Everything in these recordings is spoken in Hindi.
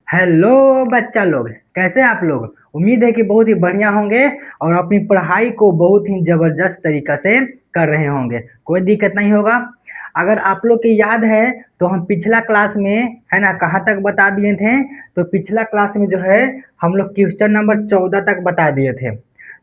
हेलो बच्चा लोग, कैसे हैं आप लोग। उम्मीद है कि बहुत ही बढ़िया होंगे और अपनी पढ़ाई को बहुत ही ज़बरदस्त तरीक़ा से कर रहे होंगे। कोई दिक्कत नहीं होगा। अगर आप लोग की याद है तो हम पिछला क्लास में है ना कहाँ तक बता दिए थे। तो पिछला क्लास में जो है हम लोग क्वेश्चन नंबर 14 तक बता दिए थे।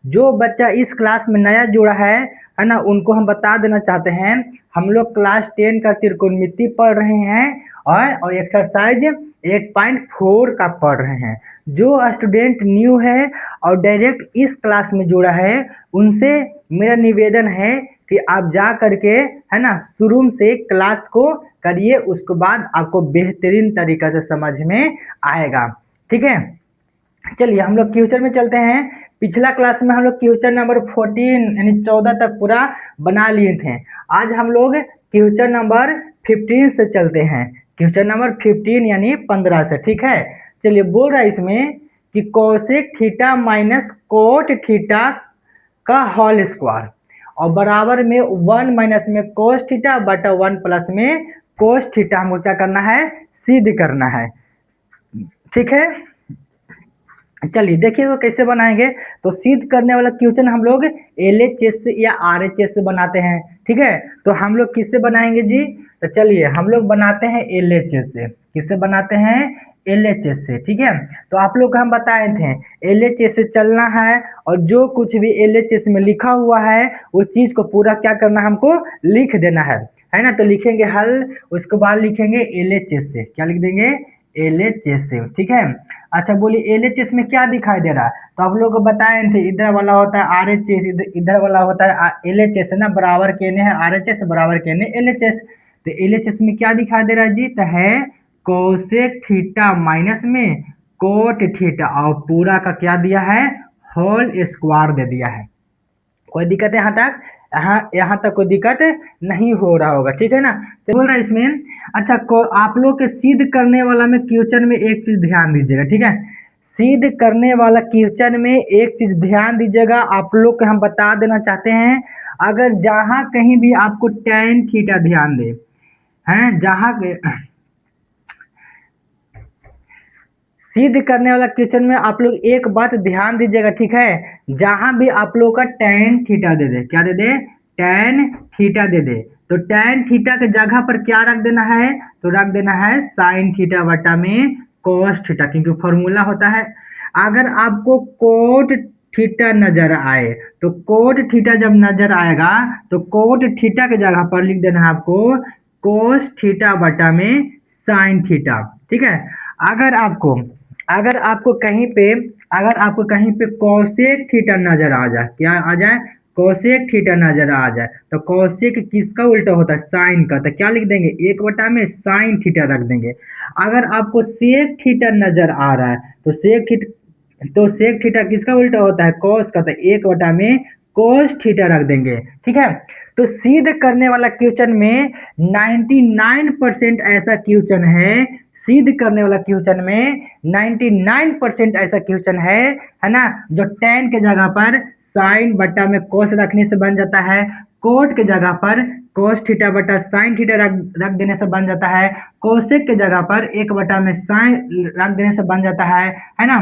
जो बच्चा इस क्लास में नया जुड़ा है ना, उनको हम बता देना चाहते हैं। हम लोग क्लास 10 का त्रिकोणमिति पढ़ रहे हैं और एक्सरसाइज 8.4 का पढ़ रहे हैं। जो स्टूडेंट न्यू है और डायरेक्ट इस क्लास में जुड़ा है, उनसे मेरा निवेदन है कि आप जा करके है ना शुरू से क्लास को करिए, उसके बाद आपको बेहतरीन तरीक़ा से समझ में आएगा। ठीक है, चलिए हम लोग क्वेश्चन में चलते हैं। पिछला क्लास में हम लोग क्वेश्चन नंबर 14 यानी 14 तक पूरा बना लिए थे। आज हम लोग क्वेश्चन नंबर 15 से चलते हैं। क्वेश्चन नंबर 15 यानी 15 से। ठीक है, चलिए बोल रहा है इसमें कि cosec theta minus cot theta का होल स्क्वायर और बराबर में 1 माइनस में कोस थीटा बटा 1 प्लस में कोस थीटा हमको क्या करना है, सिद्ध करना है। ठीक है, चलिए देखिए तो कैसे बनाएंगे। तो सिद्ध करने वाला क्वेश्चन हम लोग एलएचएस से या आरएचएस से बनाते हैं। ठीक है, तो हम लोग किससे बनाएंगे जी। तो चलिए हम लोग बनाते हैं एलएचएस से। किससे बनाते हैं, एलएचएस से। ठीक है, तो आप लोग को हम बताए थे एलएचएस से चलना है और जो कुछ भी एलएचएस में लिखा हुआ है उस चीज़ को पूरा क्या करना है, हमको लिख देना है ना। तो लिखेंगे हल, उसके बाद लिखेंगे एलएचएस से। क्या लिख देंगे, एलएचएस से। ठीक है, अच्छा बोलिए एलएचएस में क्या दिखाई दे रहा है। तो आप लोग को बताए थे इधर वाला होता है आरएचएस, इधर वाला होता है एलएचएस है ना, बराबर केने है आरएचएस, बराबर केने एलएचएस। तो एलएचएस में क्या दिखाई दे रहा है जी, तो है कोसेक थीटा माइनस में कोट थीटा और पूरा का क्या दिया है, होल स्क्वायर दे दिया है। कोई दिक्कत है यहाँ तक, यहाँ यहाँ तक कोई दिक्कत नहीं हो रहा होगा। ठीक है ना, तो बोल रहा है इसमें। अच्छा आप लोग के सिद्ध करने वाला में क्वेश्चन में एक चीज ध्यान दीजिएगा। ठीक है, सिद्ध करने वाला क्वेश्चन में एक चीज ध्यान दीजिएगा, आप लोग को हम बता देना चाहते हैं। अगर जहाँ कहीं भी आपको tan थीटा ध्यान दे हैं, जहाँ सिद्ध करने वाला क्वेश्चन में आप लोग एक बात ध्यान दीजिएगा। ठीक है, जहां भी आप लोग का tan थीटा दे दे, क्या दे दे, tan थीटा दे दे, तो tan थीटा के जगह पर क्या रख देना है, तो रख देना है sin थीटा बटा में cos थीटा, क्योंकि फॉर्मूला होता है। अगर आपको कोट थीटा नजर आए तो कोट थीटा जब नजर आएगा तो कोट थीटा के जगह पर लिख देना है आपको cos थीटा बटा में sin थीटा। ठीक है, अगर आपको अगर आपको कहीं पे अगर आपको कहीं पे कोसेक थीटा नजर आ जाए, क्या आ जाए, कोसेक थीटा नजर आ जाए, तो कोसेक किसका उल्टा होता है, साइन का, तो क्या लिख देंगे, 1 बटा में साइन थीटा रख देंगे। अगर आपको सेक थीटा नजर आ रहा है तो सेक थीटा किसका उल्टा होता है, कोस का, तो 1 बटा में कोस थीटा रख देंगे। ठीक है, तो सिद्ध करने वाला क्वेश्चन में 99% ऐसा क्वेश्चन है, सिद्ध करने वाला क्वेश्चन में 99% ऐसा क्वेश्चन है ना, जो tan के जगह पर साइन बटा में कोस रखने से बन जाता है, कोट के जगह पर कोस थीटा बटा साइन थीटा रख देने से बन जाता है, कोसेक के जगह पर 1 बटा में साइन रख देने से बन जाता है ना।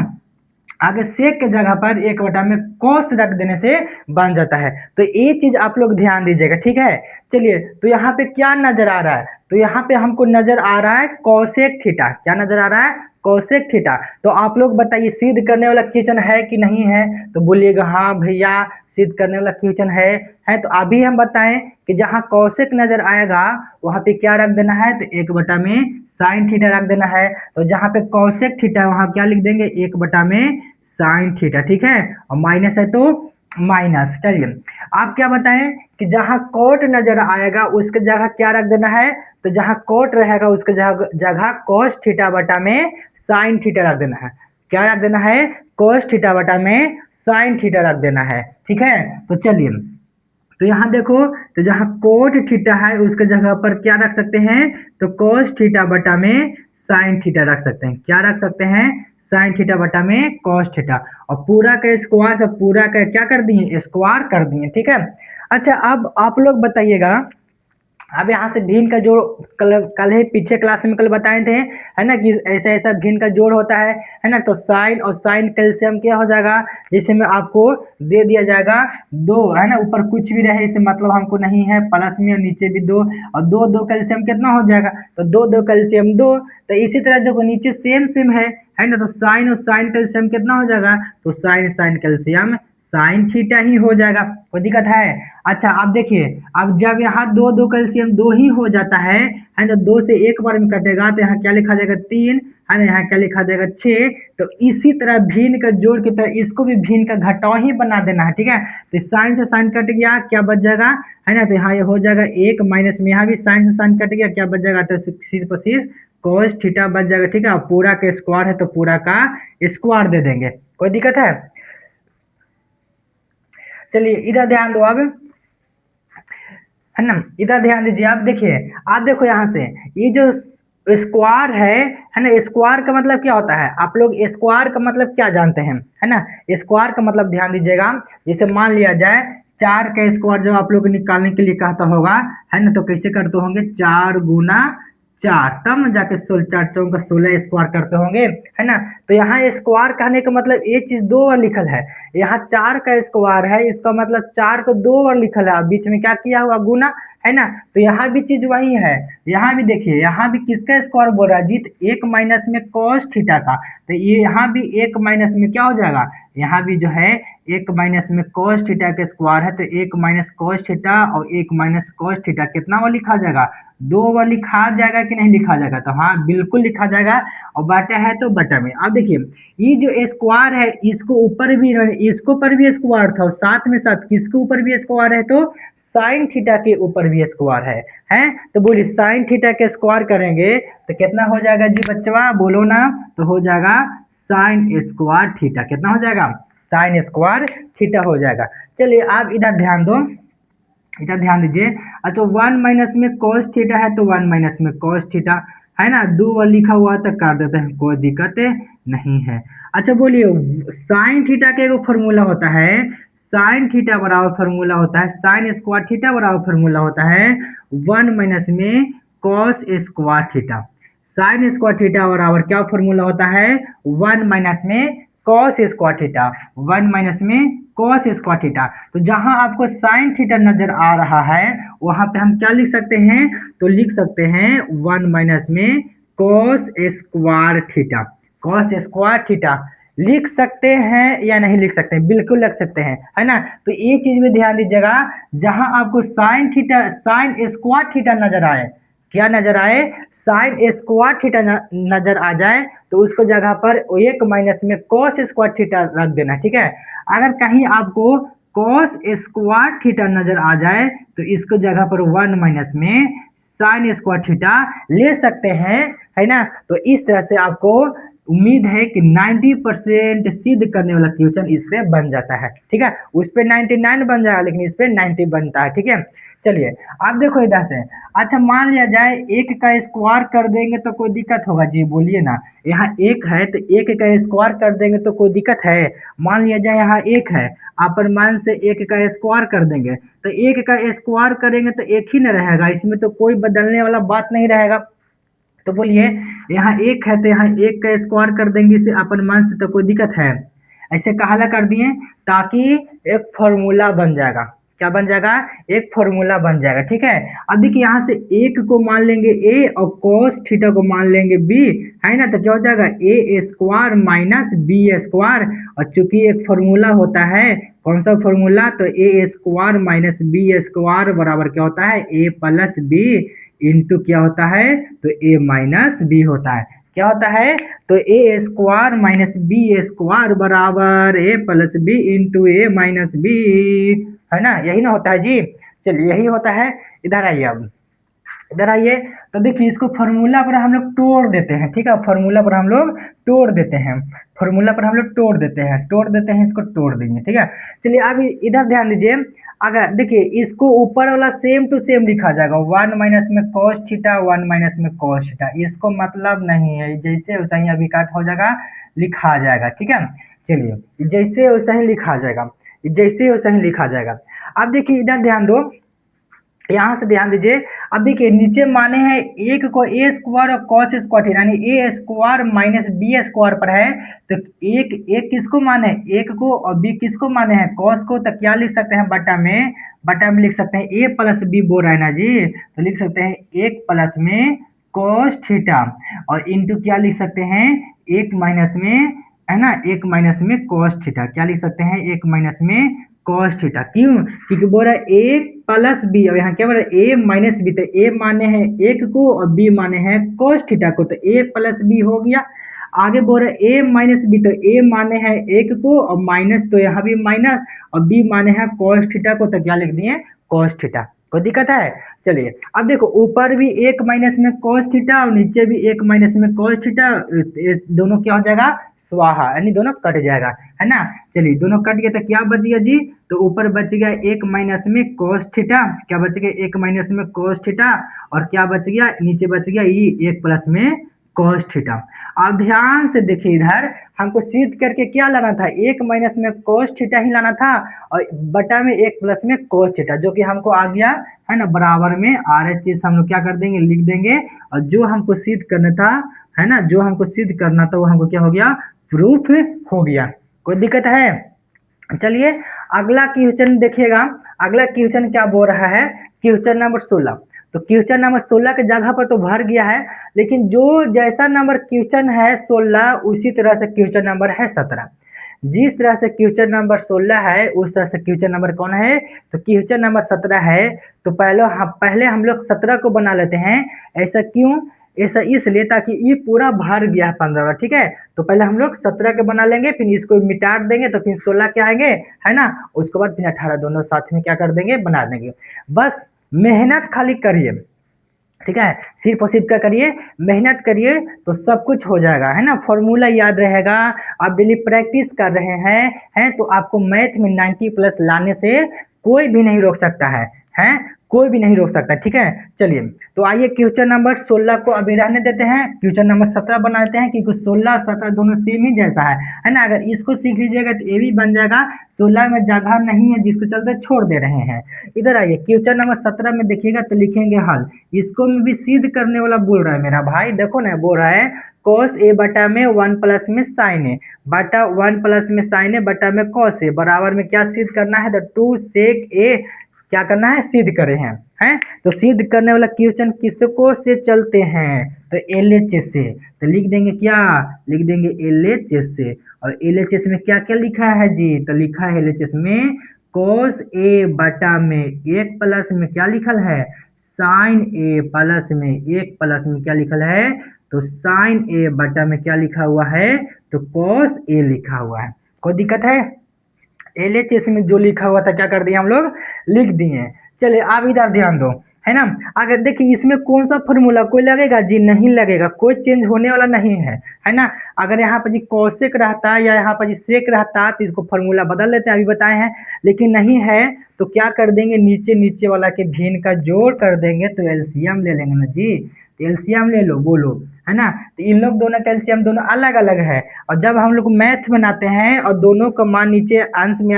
आगे सेक के जगह पर 1 बटा में कोस रख देने से बन जाता है। तो ये चीज आप लोग ध्यान दीजिएगा। ठीक है, चलिए तो यहाँ पे क्या नजर आ रहा है, तो यहाँ पे हमको नजर आ रहा है कोसेक थीटा। क्या नजर आ रहा है, कोसेक थीटा। तो आप लोग बताइए सिद्ध करने वाला क्वेश्चन है कि नहीं है, तो बोलिएगा हाँ भैया सिद्ध करने वाला क्वेश्चन है। तो अभी हम बताएं कि जहाँ कोसेक नजर आएगा वहाँ पे क्या रख देना है, तो 1 बटा में साइन थीटा रख देना है। तो जहाँ पे कोसेक थीटा है वहाँ क्या लिख देंगे, 1 बटा में साइन थीटा। ठीक है, और माइनस है तो माइनस। चलिए आप क्या बताएं कि जहाँ कोट नजर आएगा उसके जगह क्या रख देना है, तो जहाँ कोट रहेगा उसके जगह कोस थीटा बटा में साइन थीटा रख देना है। क्या रख देना है, कोस थीटा बटा में साइन थीटा रख देना है। ठीक है, तो चलिए तो यहाँ देखो, तो जहाँ कोट थीटा है उसके जगह पर क्या रख सकते हैं, तो कोस थीटा बटा में साइन थीटा रख सकते हैं। क्या रख सकते हैं, साइन थीटा बटा में कॉस थीटा, और पूरा का स्क्वायर से पूरा का क्या कर दिए, स्क्वायर कर दिए। ठीक है, अच्छा अब आप लोग बताइएगा अब यहाँ से भिन्न का जोड़ कल ही पीछे क्लास में कल बताए थे, है ना, कि ऐसा ऐसा भिन्न का जोड़ होता है ना। तो साइन और साइन कैल्शियम क्या हो जाएगा, जैसे में आपको दे दिया जाएगा दो, है ना, ऊपर कुछ भी रहे इसे मतलब हमको नहीं है, प्लस में और नीचे भी दो, और दो दो कैल्शियम कितना हो जाएगा, तो दो दो कैल्शियम दो। तो इसी तरह देखो नीचे सेम सेम है ना, तो साइन और साइन कैल्शियम कितना हो जाएगा, तो sine sine calcium sine theta ही हो जाएगा, कोई दिक्कत है। अच्छा अब देखिए, अब जब यहाँ दो दो कैल्शियम दो ही हो जाता है ना, दो से एक बार में कटेगा तो यहाँ क्या लिखा जाएगा तीन, है ना, यहाँ क्या लिखा जाएगा छः। तो इसी तरह भिन्न का जोड़ की तरह इसको भी भिन्न का घटाव ही बना देना है, ठीक है। तो साइन से साइन कट गया, क्या बच जाएगा, है ना, तो यहाँ ये हो जाएगा एक, माइनस में यहाँ भी साइन से साइन कट गया, क्या बच जाएगा, तो सिर्फ और सिर्फ cos थीटा बच जाएगा, ठीक है। पूरा का स्क्वायर है तो पूरा का स्क्वायर दे देंगे, कोई दिक्कत है। चलिए इधर ध्यान दो अब, है ना, इधर ध्यान दीजिए। आप देखिए, आप देखो यहाँ से ये जो स्क्वायर है ना, स्क्वायर का मतलब क्या होता है, आप लोग स्क्वायर का मतलब क्या जानते हैं, है ना। स्क्वायर का मतलब ध्यान दीजिएगा, जैसे मान लिया जाए चार का स्क्वायर जब आप लोग निकालने के लिए कहता होगा, है ना, तो कैसे करते होंगे, चार गुना चार, तब न जाके चार चौका 16 स्क्वायर करते होंगे, है ना। तो यहाँ स्क्वायर कहने का मतलब ये चीज दो बार लिखल है, यहाँ चार का स्क्वायर है, इसका मतलब चार को दो बार लिखल है, बीच में क्या किया हुआ, गुना, है ना। तो यहाँ भी चीज वही है, यहाँ भी देखिए, यहाँ भी किसका स्क्वायर बोल रहा है जीत, एक माइनस में cos थीटा का। तो ये यहाँ भी एक माइनस में क्या हो जाएगा, यहाँ भी जो है एक माइनस में cos थीटा का स्क्वायर है, तो एक माइनस cos थीटा और एक माइनस cos थीटा कितना बार लिखा जाएगा, दो बार लिखा जाएगा कि नहीं लिखा जाएगा, तो हाँ बिल्कुल लिखा जाएगा, और बटा है तो बटा में। अब देखिए ये जो स्क्वायर है इसको ऊपर भी, इसको पर भी स्क्वायर था, और साथ में साथ किसके ऊपर भी स्क्वायर है, तो साइन थीटा के ऊपर भी स्क्वायर है। तो बोलिए साइन थीटा के स्क्वायर करेंगे तो कितना हो जाएगा जी बच्चवा, बोलो ना, तो हो जाएगा साइन स्क्वायर थीटा, कितना हो जाएगा, साइन स्क्वायर थीटा हो जाएगा। चलिए आप इधर ध्यान दो, इधर ध्यान दीजिए। अच्छा वन माइनस में cos थीटा है तो वन माइनस में cos थीटा, है ना, दो बार लिखा हुआ तक कर देते हैं, कोई दिक्कत नहीं है। अच्छा बोलिए साइन थीटा का एक फॉर्मूला होता है, साइन थीटा बराबर फॉर्मूला होता है, साइन स्क्वायर थीटा बराबर फॉर्मूला होता है वन माइनस में cos square theta. Sign square theta बराबर क्या फॉर्मूला होता है, वन माइनस में cos square theta, one minus में cos स्क्वायर थीटा। तो जहां आपको साइन थीटा नजर आ रहा है वहां पे हम क्या लिख सकते हैं, तो लिख सकते हैं वन माइनस में cos square theta, cos square theta लिख सकते हैं या नहीं लिख सकते हैं, बिल्कुल लिख सकते हैं, है ना। तो एक चीज में ध्यान दीजिएगा, जहां आपको sine theta sine square theta नजर आए, क्या नजर आए, साइन स्क्वायर थीटा नजर आ जाए तो उसको जगह पर एक माइनस में cos स्क्वायर थीटा रख देना, ठीक है। अगर कहीं आपको cos स्क्वायर थीटा नजर आ जाए तो इसको जगह पर वन माइनस में साइन स्क्वायर थीटा ले सकते हैं, है ना। तो इस तरह से आपको उम्मीद है कि 90% सिद्ध करने वाला क्वेश्चन इससे बन जाता है, ठीक है। उस पर 99 बन जाएगा लेकिन इस पर 90 बनता है, ठीक है। चलिए आप देखो इधर से, अच्छा मान लिया जाए एक का स्क्वायर कर देंगे तो कोई दिक्कत होगा जी, बोलिए ना, यहाँ एक है तो एक का स्क्वायर कर देंगे तो कोई दिक्कत है। मान लिया जाए यहाँ एक है, अपन मान से एक का स्क्वायर कर देंगे, तो एक का स्क्वायर करेंगे तो एक ही न रहेगा, इसमें तो कोई बदलने वाला बात नहीं रहेगा। तो बोलिए यहाँ एक है तो यहाँ एक का स्क्वायर कर देंगे इसे अपन मान से, तो कोई दिक्कत है, ऐसे कहाला कर दिए ताकि एक फॉर्मूला बन जाएगा, क्या बन जाएगा, एक फॉर्मूला बन जाएगा, ठीक है। अब देखिए यहाँ से एक को मान लेंगे ए और cos थीटा को मान लेंगे बी, है ना, तो क्या हो जाएगा ए स्क्वायर माइनस बी स्क्वायर, और चूंकि एक फॉर्मूला होता है, कौन सा फॉर्मूला, तो ए स्क्वायर माइनस बी स्क्वायर बराबर क्या होता है, ए प्लस बी इंटू क्या होता है, तो ए माइनस बी होता है, क्या होता है, तो ए स्क्वायर माइनस बी स्क्वायर बराबर ए प्लस बी इंटू ए माइनस बी, है ना, यही ना होता है जी। चलिए यही होता है, इधर आइए, अब इधर आइए। तो देखिए इसको फॉर्मूला पर हम लोग तोड़ देते हैं, ठीक है, फॉर्मूला पर हम लोग तोड़ देते हैं, फॉर्मूला पर हम लोग तोड़ देते हैं, इसको तोड़ देंगे, ठीक है। चलिए अब इधर ध्यान दीजिए, अगर देखिए इसको ऊपर वाला सेम टू सेम लिखा जाएगा, वन माइनस में cos थीटा, वन माइनस में cos थीटा, इसको मतलब नहीं है, जैसे वैसा ही अभी काट हो जाएगा, लिखा जाएगा, ठीक है। चलिए जैसे वैसा ही लिखा जाएगा, जैसे वैसा ही लिखा जाएगा। अब देखिए इधर ध्यान दो, यहाँ से ध्यान दीजिए। अब देखिए नीचे माने हैं एक को ए स्क्वायर और कॉस स्क्वायर थीटा यानी ए स्क्वायर माइनस बी स्क्वायर पर है, तो एक किसको माने हैं, एक को, और बी किसको माने हैं, कॉस को। तो क्या लिख सकते हैं, बटा में लिख सकते हैं ए प्लस बी बोल रहा है ना जी, तो लिख सकते हैं एक प्लस में कॉस थीटा, और इंटू क्या लिख सकते हैं, एक माइनस में, है ना, एक माइनस में कॉस थीटा। क्या लिख सकते हैं, एक माइनस में कॉस थीटा। क्यों, क्योंकि बोल रहा है ए प्लस बी, और यहाँ क्या बोल रहा है ए माइनस बी, तो ए माने हैं एक को और बी माने हैं कॉस थीटा को, तो ए प्लस बी हो गया। आगे बोल रहा है ए माइनस बी, तो ए माने हैं एक को और माइनस, तो यहाँ भी माइनस, और बी माने हैं कॉस थीटा को, तो क्या लिख दिए, कॉस थीटा। कोई दिक्कत है। चलिए अब देखो ऊपर भी एक माइनस में कॉस थीटा और नीचे भी एक माइनस में कॉस थीटा, दोनों क्या हो जाएगा, स्वाहा, यानी दोनों कट जाएगा, है ना। चलिए दोनों कट गए तो क्या बच गया जी, तो ऊपर बच गया एक माइनस में cos थीटा, क्या बच गया, एक माइनस में cos थीटा, और क्या बच गया, नीचे बच गया ये एक प्लस में cos थीटा। अब ध्यान से देखिए इधर हमको सिद्ध करके क्या लाना था, एक माइनस में cos थीटा ही लाना था, और बटा में एक प्लस में cos थीटा, जो कि हमको आ गया, है ना, बराबर में RHS हम लोग क्या कर देंगे, लिख देंगे। और जो हमको सिद्ध करना था, है ना, जो हमको सिद्ध करना था वो हमको क्या हो गया, प्रूफ हो गया। कोई दिक्कत है। चलिए अगला क्वेश्चन देखिएगा। अगला क्वेश्चन क्या बोल रहा है, क्वेश्चन नंबर 16। तो क्वेश्चन नंबर 16 के जगह पर तो भर गया है, लेकिन जो जैसा नंबर क्वेश्चन है 16 उसी तरह से क्वेश्चन नंबर है 17। जिस तरह से क्वेश्चन नंबर 16 है उस तरह से क्वेश्चन नंबर कौन है, तो क्वेश्चन नंबर 17 है। तो पहले हम लोग 17 को बना लेते हैं। ऐसा क्यों, ऐसा इसलिए ताकि ये पूरा भर गया है 15, ठीक है। तो पहले हम लोग 17 के बना लेंगे, फिर इसको मिटा देंगे, तो फिर 16 के आएंगे, है ना। उसके बाद फिर 18 दोनों साथ में क्या कर देंगे, बना देंगे। बस मेहनत खाली करिए, ठीक है, सिर्फ और सिर्फ क्या करिए, मेहनत करिए तो सब कुछ हो जाएगा, है ना। फॉर्मूला याद रहेगा, आप डेली प्रैक्टिस कर रहे हैं तो आपको मैथ में 90 प्लस लाने से कोई भी नहीं रोक सकता है, कोई भी नहीं रोक सकता, ठीक है। चलिए तो आइए क्वेश्चन नंबर 16 को अभी रहने देते हैं, क्वेश्चन नंबर 17 बनाते हैं, क्योंकि 16 17 दोनों सेम ही जैसा है ना। अगर इसको सीख लीजिएगा तो ये भी बन जाएगा। 16 में जगह नहीं है जिसको चलते छोड़ दे रहे हैं। इधर आइए क्वेश्चन नंबर 17 में देखिएगा तो लिखेंगे हल। इसको में भी सिद्ध करने वाला बोल रहा है मेरा भाई, देखो ना, बोल रहा है cos ए बटा में 1 प्लस में sin ए बटा 1 प्लस में sin ए बटा में cos ए बराबर में क्या सिद्ध करना है, तो 2 sec ए क्या करना है, सिद्ध करे हैं। तो सिद्ध करने वाला क्वेश्चन किसको से चलते हैं, तो LHS से। तो लिख देंगे क्या, लिख देंगे LHS से। और LHS में क्या क्या लिखा है जी, तो लिखा है LHS में cos ए बटा में एक प्लस में क्या लिखल है, sin ए प्लस में एक प्लस में क्या लिखल है, तो sin ए बटा में क्या लिखा हुआ है, तो cos ए लिखा हुआ है। कोई दिक्कत है। LHS में जो लिखा हुआ था क्या कर दिया हम लोग, लिख दिए। चलिए आप इधर ध्यान दो, है ना। अगर देखिए इसमें कौन सा फॉर्मूला कोई लगेगा जी, नहीं लगेगा, कोई चेंज होने वाला नहीं है ना। अगर यहाँ पर जी कौशिक रहता या यहाँ पर जी सेक रहता तो इसको फॉर्मूला बदल लेते हैं, अभी बताए हैं, लेकिन नहीं है तो क्या कर देंगे, नीचे नीचे वाला के भिन्न का जोड़ कर देंगे, तो एलसीएम ले लेंगे ना जी। तो एलसीएम ले लो, बोलो, है ना। तो इन लोग दोनों का एलसीएम दोनों अलग अलग है, और जब हम लोग मैथ बनाते हैं और दोनों का मान नीचे अंश में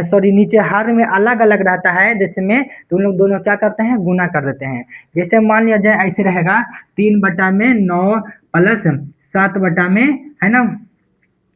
सॉरी नीचे हर में अलग अलग रहता है जैसे में, तो उन लोग दोनों क्या करते हैं, गुना कर देते हैं। जैसे मान लिया जाए ऐसे रहेगा 3 बटा में 9 प्लस 7 बटा में, है ना,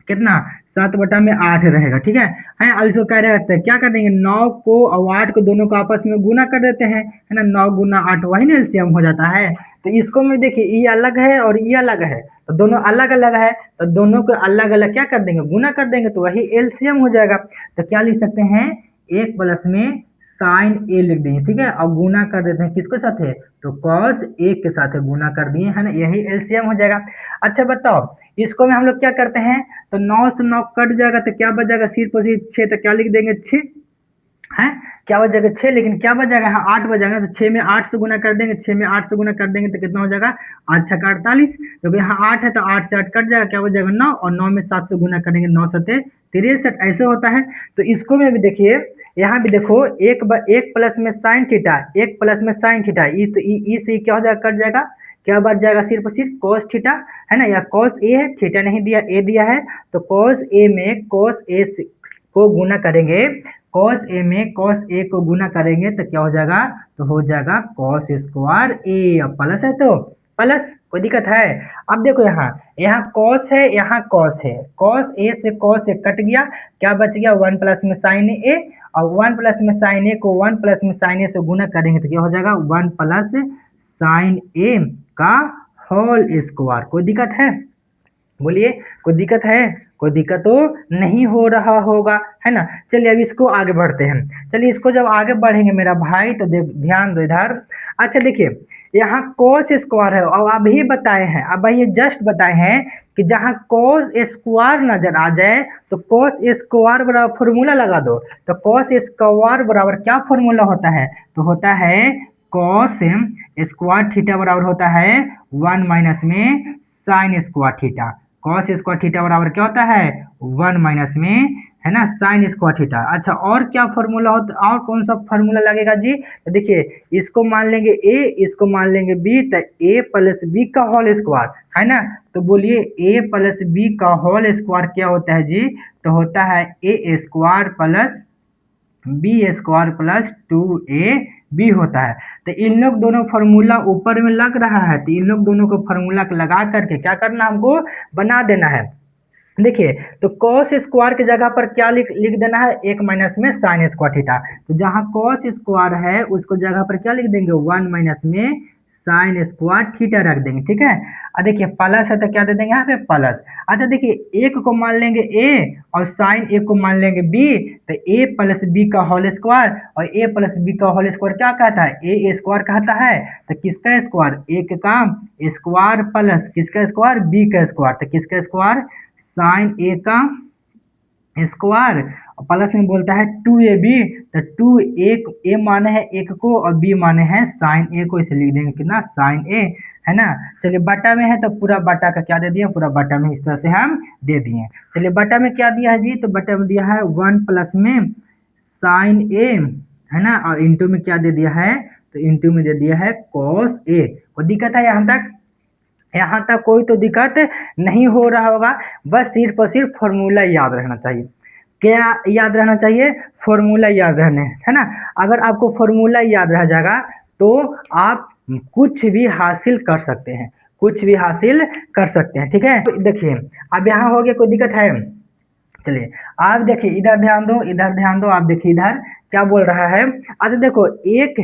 कितना, 7 बटा में 8 रहेगा, ठीक है। अब इसको कह रहे हैं क्या कर देंगे, 9 को और 8 को दोनों को आपस में गुना कर देते हैं, है ना, 9 गुना 8 वही ना एलसीएम हो जाता है। तो इसको में देखिए ये अलग है और ये अलग है, तो दोनों अलग अलग है, तो दोनों को अलग अलग क्या कर देंगे, गुना कर देंगे, तो वही एलसीएम हो जाएगा। तो क्या लिख सकते हैं, एक प्लस में साइन ए लिख देंगे, ठीक है, और गुना कर देते हैं किसके साथ है, तो कॉस ए के साथ गुना कर दिए, है ना, यही एलसीएम हो जाएगा। अच्छा बताओ इसको में हम लोग क्या करते हैं, तो 9 से 9 कट जाएगा तो क्या बच जाएगा, सिर्फ और सिर्फ 6, तो क्या लिख देंगे 6, है, क्या बच जाएगा 6, लेकिन क्या बच जाएगा, यहाँ 8 बच जाएगा, तो 6 में 8 से गुना कर देंगे, 6 में 8 से गुना कर देंगे तो कितना हो जाएगा, 8 छक्का 48, क्योंकि यहाँ 8 है तो 8 से 8 कट जाएगा, क्या बच जाएगा 9, और 9 में 7 से गुना करेंगे, 9 सते 63, ऐसे होता है। तो इसको में भी देखिए, यहाँ भी देखो एक प्लस में साइन थीटा, एक प्लस में साइन थीटा, ई से क्या हो जाएगा, कट जाएगा, क्या बच जाएगा, सिर्फ और सिर्फ cos थीटा, है ना, या cos ए है, थीटा नहीं दिया, ए दिया है, तो cos ए में cos ए को गुना करेंगे कॉस ए में कॉस ए को गुना करेंगे तो क्या हो जाएगा, तो हो जाएगा कॉस स्क्वायर ए। अब प्लस है तो प्लस, कोई दिक्कत है। अब देखो यहाँ यहाँ कॉस है, यहाँ कॉस है, कॉस ए से कॉस ए कट गया, क्या बच गया, वन प्लस में साइन ए, और वन प्लस में साइन ए को वन प्लस में साइन ए से गुना करेंगे तो क्या हो जाएगा, वन प्लस साइन ए का होल स्क्वायर। कोई दिक्कत है, बोलिए कोई दिक्कत है, कोई दिक्कत तो नहीं हो रहा होगा, है ना। चलिए अब इसको आगे बढ़ते हैं। चलिए इसको जब आगे बढ़ेंगे मेरा भाई तो देख ध्यान दो इधर। अच्छा देखिए यहाँ cos स्क्वायर है और अभी बताए हैं, अब ये जस्ट बताए हैं कि जहाँ cos स्क्वायर नजर आ जाए तो cos स्क्वायर बराबर फॉर्मूला लगा दो। तो cos स्क्वायर बराबर क्या फॉर्मूला होता है, तो होता है cos स्क्वायर थीटा बराबर होता है वन माइनस में sign square theta. Cos square theta बराबर क्या होता है, वन माइनस में, है ना, साइन स्क्वायर थीटा। अच्छा और क्या फॉर्मूला होता, और कौन सा फॉर्मूला लगेगा जी, तो देखिए इसको मान लेंगे ए, इसको मान लेंगे बी, तो ए प्लस बी का होल स्क्वायर, है ना। तो बोलिए ए प्लस बी का होल स्क्वायर क्या होता है जी, तो होता है A square plus B square plus two A B होता है। तो इन लोग दोनों फार्मूला ऊपर में लग रहा है, तो इन लोग दोनों को फार्मूला लगा करके क्या करना, हमको बना देना है। देखिए तो cos स्क्वायर की जगह पर क्या लिख देना है, एक माइनस में साइन स्क्वायर थीटा। तो जहाँ cos स्क्वायर है उसको जगह पर क्या लिख देंगे, वन माइनस में साइन स्क्वायर थीटा रख देंगे, ठीक है। और देखिए प्लस है तो क्या दे देंगे यहाँ पे प्लस। अच्छा देखिए एक को मान लेंगे ए और साइन ए को मान लेंगे बी, तो ए प्लस बी का होल स्क्वायर, और ए प्लस बी का होल स्क्वायर क्या कहता है, ए स्क्वायर कहता है। तो किसका स्क्वायर, ए का स्क्वायर प्लस किसका स्क्वायर, बी का स्क्वायर, तो किसका स्क्वायर, साइन ए का स्क्वायर प्लस में बोलता है टू ए बी, तो टू एक ए माने है एक को और बी माने है साइन ए को, इसे लिख देंगे कितना, साइन ए, है ना। चलिए बटा में है तो पूरा बटा का क्या दे दिया, पूरा बटा में इस तरह से हम दे दिए। चलिए बटा में क्या दिया है जी, तो बटा में दिया है वन प्लस में साइन ए, है ना, और इंटू में क्या दे दिया है, तो इंटू में दे दिया है कॉस ए। कोई दिक्कत है यहाँ तक, यहाँ तक कोई तो दिक्कत नहीं हो रहा होगा, बस सिर्फ और सिर्फ फॉर्मूला याद रहना चाहिए। क्या याद रहना चाहिए, फॉर्मूला याद रहने, है ना। अगर आपको फॉर्मूला याद रह जाएगा तो आप कुछ भी हासिल कर सकते हैं, कुछ भी हासिल कर सकते हैं, ठीक है। देखिए अब यहाँ हो गया, कोई दिक्कत है। चलिए आप देखिए इधर ध्यान दो, इधर ध्यान दो, आप देखिए इधर क्या बोल रहा है। अच्छा देखो एक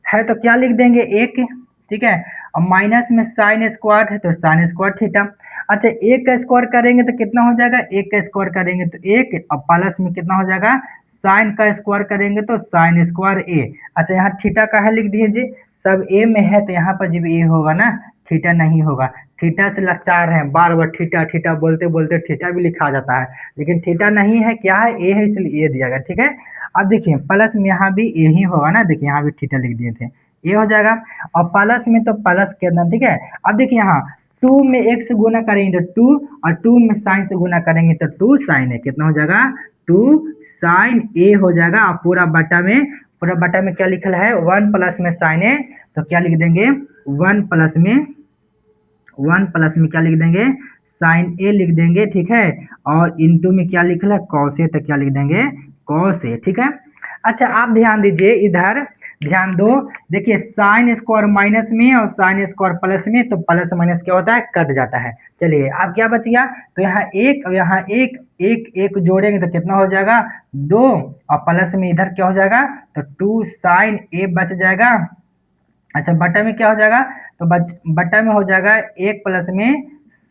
है तो क्या लिख देंगे, एक, ठीक है, और माइनस में साइन स्क्वायर है तो साइन स्क्वायर थीटा। अच्छा एक का स्क्वायर करेंगे तो कितना हो जाएगा, एक का स्क्वायर करेंगे तो एक, और प्लस में कितना हो जाएगा, साइन का स्क्वायर करेंगे तो साइन स्क्वायर ए। अच्छा यहाँ थीटा का है लिख दीजिए, सब ए में है तो यहाँ पर जब ए होगा ना, थीटा नहीं होगा। थीटा से लाचार है, बार बार थीटा थीटा बोलते बोलते थीटा भी लिखा जाता है, लेकिन थीटा नहीं है, क्या है, ए है, इसलिए ए दिया गया, ठीक है। अब देखिए प्लस में यहाँ भी ए ही होगा ना, देखिए यहाँ भी थीटा लिख दिए थे, ये हो जाएगा। और प्लस में तो प्लस के अंदर, ठीक है। अब देखिए यहाँ टू में एक से गुना करेंगे तो टू, और टू में साइन से गुना करेंगे तो टू साइन ए, कितना हो जाएगा, टू साइन ए हो जाएगा। और पूरा बटा में, पूरा बटा में क्या लिखल है, वन प्लस में साइन ए, तो क्या लिख देंगे, वन प्लस में, वन प्लस में क्या लिख देंगे, साइन ए लिख देंगे, ठीक है। और इंटू में क्या लिखल है, कॉस ए, तो क्या लिख देंगे, कॉस ए, ठीक है। अच्छा आप ध्यान दीजिए इधर, ध्यान दो, देखिए साइन स्क्वायर माइनस में और साइन स्क्वायर प्लस में, तो प्लस माइनस क्या होता है, कट जाता है। चलिए अब क्या बच गया, तो यहाँ एक और यहाँ एक, एक एक जोड़ेंगे तो कितना हो जाएगा, दो, और प्लस में इधर क्या हो जाएगा, तो टू साइन ए बच जाएगा। अच्छा बटा में क्या हो जाएगा, तो बटा में हो जाएगा एक प्लस में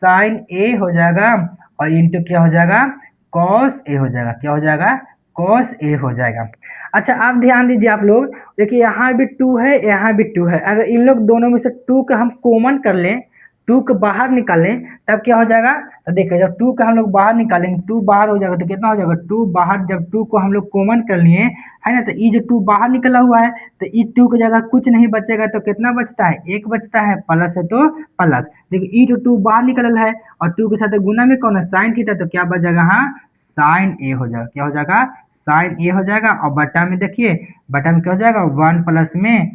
साइन ए हो जाएगा, और इंटू क्या हो जाएगा, कॉस ए हो जाएगा, क्या हो जाएगा, कॉस ए हो जाएगा। अच्छा आप ध्यान दीजिए आप लोग, देखिए यहाँ भी टू है, यहाँ भी टू है, अगर इन लोग दोनों में से टू का हम कॉमन कर लें, टू को बाहर निकालें, तब क्या हो जाएगा, तो देखिए जब टू का हम लोग बाहर निकालेंगे, टू बाहर हो जाएगा तो कितना हो जाएगा, टू बाहर, जब टू को हम लोग कॉमन कर लिए, है ना, तो ये जो टू बाहर निकला हुआ है, तो ये टू की जगह कुछ नहीं बचेगा, तो कितना बचता है, एक बचता है, प्लस है तो प्लस। देखिए ये जो टू बाहर निकल है और टू के साथ गुना में कौन है, साइन थीटा, तो क्या बच जाएगा, हाँ साइन ए हो जाएगा, क्या हो जाएगा, साइन ए हो जाएगा। और बटा में देखिए, बटा में क्या हो जाएगा, वन प्लस में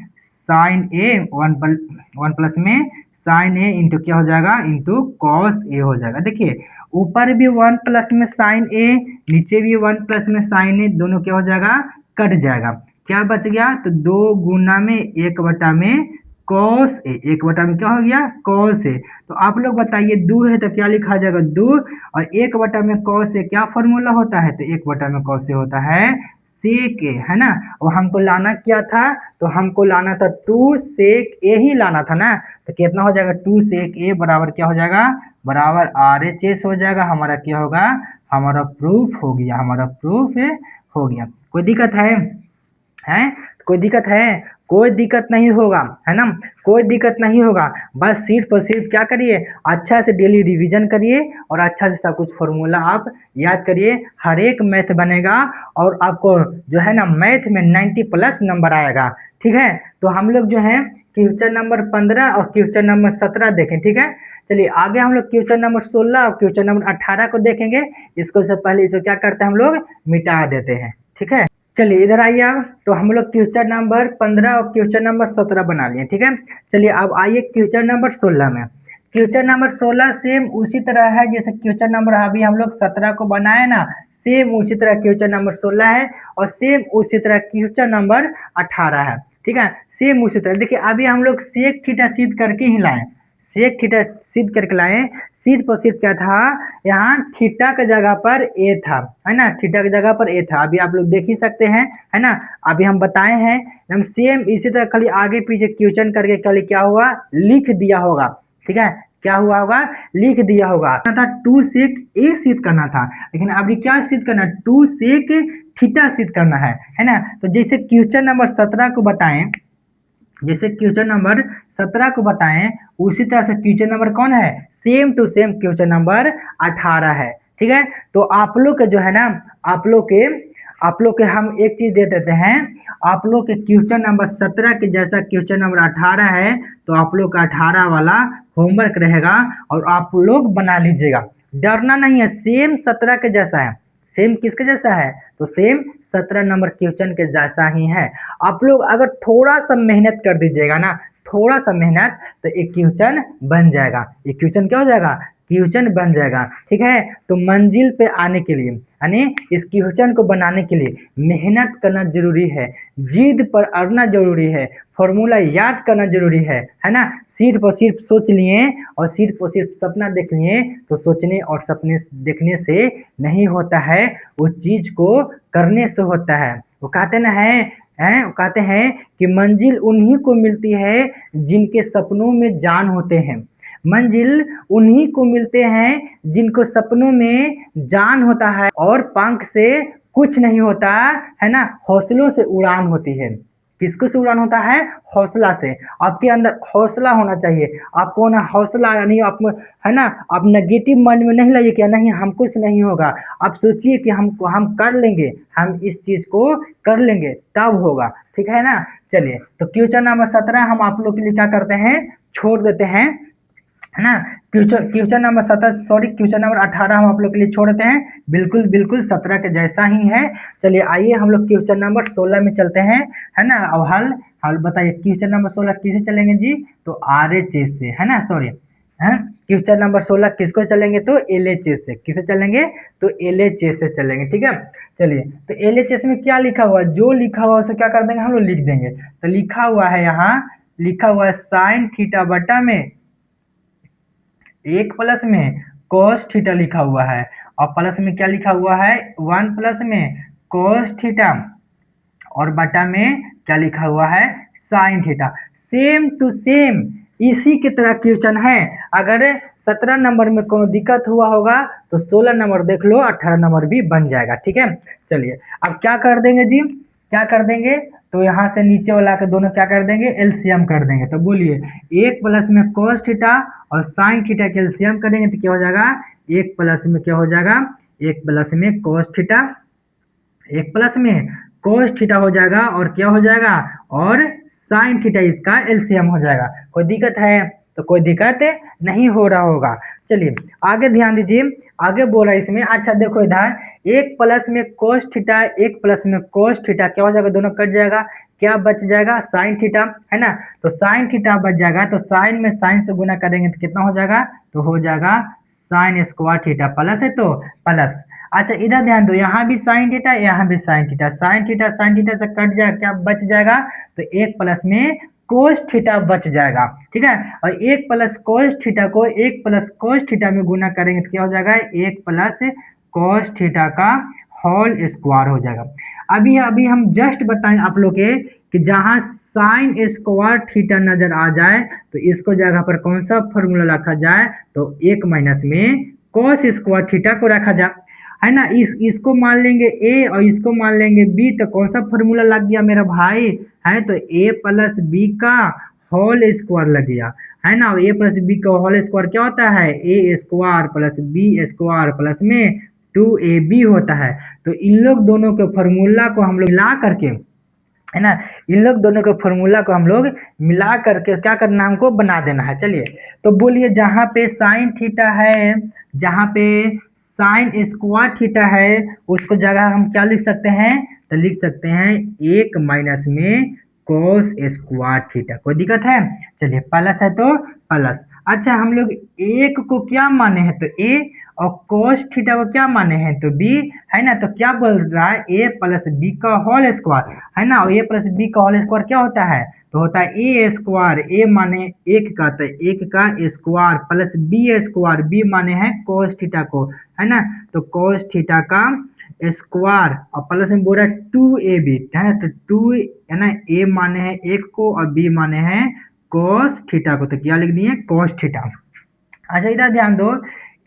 साइन ए, वन प्लस में साइन ए इंटू क्या हो जाएगा, इंटू कॉस ए हो जाएगा। देखिए ऊपर भी 1 प्लस में साइन ए, नीचे भी 1 प्लस में साइन ए, दोनों क्या हो जाएगा, कट जाएगा। क्या बच गया, तो 2 गुना में 1 बटा में कॉस ए, 1 बटा में क्या हो गया, कॉस ए। तो आप लोग बताइए 2 है तो क्या लिखा जाएगा, 2, और 1 बटा में कॉस ए क्या फॉर्मूला होता है, तो 1 बटा में कॉस ए होता है सेक ए, है ना। और हमको लाना क्या था, तो हमको लाना था 2 सेक ए ही लाना था ना। तो कितना हो जाएगा, 2 सेक ए बराबर क्या हो जाएगा, बराबर RHS हो जाएगा। हमारा क्या होगा, हमारा प्रूफ हो गया, हमारा प्रूफ हो गया। कोई दिक्कत है, कोई दिक्कत है, कोई दिक्कत नहीं होगा, है ना, कोई दिक्कत नहीं होगा। बस सिर्फ और सिर्फ क्या करिए, अच्छा से डेली रिवीजन करिए और अच्छा से सब कुछ फॉर्मूला आप याद करिए। हर एक मैथ बनेगा और आपको जो है ना मैथ में 90 प्लस नंबर आएगा। ठीक है, तो हम लोग जो है क्वेश्चन नंबर 15 और क्वेश्चन नंबर 17 देखें। ठीक है, चलिए आगे हम लोग क्वेश्चन नंबर 16 और क्वेश्चन नंबर 18 को देखेंगे। इसको से पहले इसको क्या करते हैं, हम लोग मिटा देते हैं। ठीक है, चलिए इधर आइए। अब तो हम लोग क्वेश्चन नंबर 15 और क्वेश्चन नंबर 17 बना लिए। ठीक है, चलिए अब आइए क्वेश्चन नंबर 16 में। क्वेश्चन नंबर 16 सेम उसी तरह है जैसे क्वेश्चन नंबर अभी हम लोग 17 को बनाए ना, सेम उसी तरह क्वेश्चन नंबर 16 है और सेम उसी तरह क्वेश्चन नंबर 18 है। ठीक है, सेम उसी तरह। देखिए अभी हम लोग सेक थीटा सिद्ध करके ही लाए, सेक थीटा सिद्ध करके लाए। सिर्फ और सिर्फ क्या था, यहाँ थीटा के जगह पर ए था, है ना, थीटा की जगह पर ए था। अभी आप लोग देख ही सकते हैं, है ना, अभी हम बताए हैं। हम सेम इसी तरह खाली आगे पीछे क्वेश्चन करके खाली क्या हुआ, लिख दिया होगा। ठीक है, क्या हुआ होगा, लिख दिया होगा। था 2 सेक ए सिद्ध करना था, लेकिन अभी क्या सिद्ध करना है, 2 सेक थीटा सिद्ध करना है ना। तो जैसे क्वेश्चन नंबर 17 को बताएं, जैसे क्वेश्चन नंबर 17 को बताएं उसी तरह से क्वेश्चन नंबर कौन है, same to same question number 18 है। ठीक है, तो आप लोग के जो है ना, आप लोग के हम एक चीज दे देते हैं। आप लोग के क्वेश्चन नंबर 17 के जैसा क्वेश्चन नंबर 18 है, तो आप लोग का 18 वाला होमवर्क रहेगा और आप लोग बना लीजिएगा। डरना नहीं है, सेम 17 के जैसा है। सेम किसके जैसा है, तो सेम 17 नंबर क्वेश्चन के जैसा ही है। आप लोग अगर थोड़ा सा मेहनत कर दीजिएगा ना, थोड़ा सा मेहनत, तो एक क्वेश्चन बन जाएगा। एक क्वेश्चन क्या हो जाएगा, क्वेश्चन बन जाएगा। ठीक है, तो मंजिल पे आने के लिए यानी इस क्वेश्चन को बनाने के लिए मेहनत करना जरूरी है, जिद पर अड़ना जरूरी है, फॉर्मूला याद करना जरूरी है ना। सिर्फ और सिर्फ सोच लिए और सिर्फ और सिर्फ सपना देख लिए, तो सोचने और सपने देखने से नहीं होता है, उस चीज को करने से होता है। वो कहते ना वो कहते हैं कि मंजिल उन्हीं को मिलती है जिनके सपनों में जान होते हैं। मंजिल उन्हीं को मिलते हैं जिनको सपनों में जान होता है और पंख से कुछ नहीं होता, है ना, हौसलों से उड़ान होती है। किसको से उड़ान होता है, हौसला से। आपके अंदर हौसला होना चाहिए। आपको ना हौसला यानी आप, है ना, आप नेगेटिव माइंड में नहीं लाइए कि नहीं हम कुछ नहीं होगा। आप सोचिए कि हम कर लेंगे, हम इस चीज को कर लेंगे, तब होगा। ठीक है ना, चलिए तो क्वेश्चन नंबर 17 हम आप लोग के लिए क्या करते हैं, छोड़ देते हैं, है ना। Question number 17 sorry question number 18 हम आप लोग के लिए छोड़ देते हैं, बिल्कुल बिल्कुल 17 के जैसा ही है। चलिए आइए हम लोग क्वेश्चन नंबर 16 में चलते हैं, है ना। अब हल बताइए क्वेश्चन नंबर 16 किसे चलेंगे जी, तो RHS से, है ना, सॉरी है। क्वेश्चन नंबर 16 किसको चलेंगे, तो LHS से। किसे चलेंगे, तो LHS से चलेंगे। ठीक है, चलिए तो LHS में क्या लिखा हुआ है, जो लिखा हुआ है उसे क्या कर देंगे, हम लोग लिख देंगे। तो लिखा हुआ है, यहाँ लिखा हुआ है साइन थीटा बटा में 1 प्लस में cos थीटा लिखा हुआ है, और प्लस में क्या लिखा हुआ है, 1 प्लस में cos थीटा, और बटा में क्या लिखा हुआ है, sine theta. Same to same इसी की तरह क्वेश्चन है। अगर 17 नंबर में कोई दिक्कत हुआ होगा तो 16 नंबर देख लो, 18 नंबर भी बन जाएगा। ठीक है, चलिए अब क्या कर देंगे जी, क्या कर देंगे, तो यहाँ से नीचे वाला के दोनों क्या कर देंगे, एलसीएम कर देंगे। तो बोलिए 1 प्लस में cos थीटा और साइन थीटा के एलसीएम करेंगे तो क्या हो जाएगा, 1 प्लस में क्या हो जाएगा, 1 प्लस में cos थीटा, 1 प्लस में cos थीटा हो जाएगा, और क्या हो जाएगा, और साइन थीटा इसका एलसीएम हो जाएगा। कोई दिक्कत है, तो कोई दिक्कत नहीं हो रहा होगा। चलिए आगे ध्यान दीजिए, आगे बोल रहा है इसमें। अच्छा देखो इधर 1 प्लस में cos थीटा, 1 प्लस में cos थीटा क्या हो जाएगा, दोनों कट जाएगा। क्या बच जाएगा, साइन थीटा, है ना। तो साइन थीटा बच जाएगा, तो साइन में साइन से गुना करेंगे तो कितना हो जाएगा, तो हो जाएगा साइन स्क्वायर थीटा, प्लस है तो प्लस। अच्छा इधर ध्यान दो, यहाँ भी साइन थीटा, यहाँ भी साइन थीटा, साइन थीटा से कट जाएगा, क्या बच जाएगा, तो एक प्लस में कोस थीटा बच जाएगा, ठीक है। और एक प्लस कोस थीटा को एक प्लस कोस थीटा में गुना करेंगे तो क्या हो जाएगा, एक प्लस कोस थीटा का होल स्क्वायर हो जाएगा। अभी अभी हम जस्ट बताएं आप लोग के कि जहां साइन स्क्वायर थीटा नजर आ जाए तो इसको जगह पर कौन सा फॉर्मूला रखा जाए, तो एक माइनस में कोस स्क्वायर थीटा को रखा जाए, है ना। इसको मान लेंगे ए और इसको मान लेंगे बी, तो कौन सा फॉर्मूला लग गया मेरा भाई, है तो ए प्लस बी का होल स्क्वायर लग गया, है ना। ए प्लस बी का होल स्क्वायर क्या होता है, A square plus B square plus में 2ab होता है। तो इन लोग दोनों के फॉर्मूला को हम लोग मिला करके, है ना, इन लोग दोनों के फॉर्मूला को हम लोग मिला करके क्या करना है, हमको बना देना है। चलिए तो बोलिए, जहाँ पे साइन थीटा है, जहाँ पे साइन स्क्वायर थीटा है, उसको जगह हम क्या लिख सकते हैं, तो लिख सकते हैं एक माइनस में कोस स्क्वायर थीटा। कोई दिक्कत है, चलिए प्लस है तो प्लस। अच्छा हम लोग एक को क्या माने हैं, तो ए, और कोस थीटा को क्या माने हैं, तो बी, है ना। तो क्या बोल रहा है, ए प्लस बी का होल स्क्वायर, है ना। और ए प्लस बी का होल स्क्वायर क्या होता है, तो होता है ए स्क्वायर, ए माने एक का, तो एक का square plus B square, B माने हैं कोस थीटा को, है ना। तो कोस थीटा का स्क्वायर और प्लस में बोल रहा है 2ab, है ना। तो 2 है ना, ए माने हैं एक को और बी माने हैं कोस थीटा को, तो क्या लिख दिए, कोस थीटा। अच्छा इधर ध्यान दो,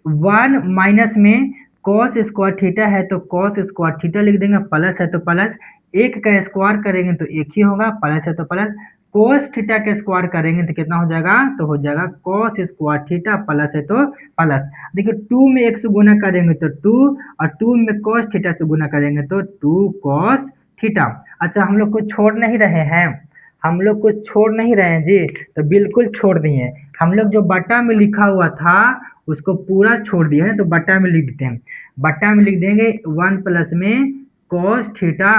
1 माइनस में कोस स्क्वायर थीटा है तो कोस स्क्वायर थीटा लिख देंगे, प्लस है तो प्लस, एक का स्क्वायर करेंगे तो एक ही होगा, प्लस है तो प्लस, कोस थीटा के स्क्वायर करेंगे तो कितना हो जाएगा, तो हो जाएगा कोस स्क्वायर थीटा, प्लस है तो प्लस। देखिए 2 में 1 से गुना करेंगे तो 2, और 2 में कोस थीटा से गुना करेंगे तो 2 कोस थीटा। अच्छा हम लोग को छोड़ नहीं रहे हैं, हम लोग कुछ छोड़ नहीं रहे हैं जी, तो बिल्कुल छोड़ दिए। हम लोग जो बटा में लिखा हुआ था उसको पूरा छोड़ दिया है, तो बटा में लिख देते हैं, बटा में लिख देंगे 1 प्लस में कोस थीटा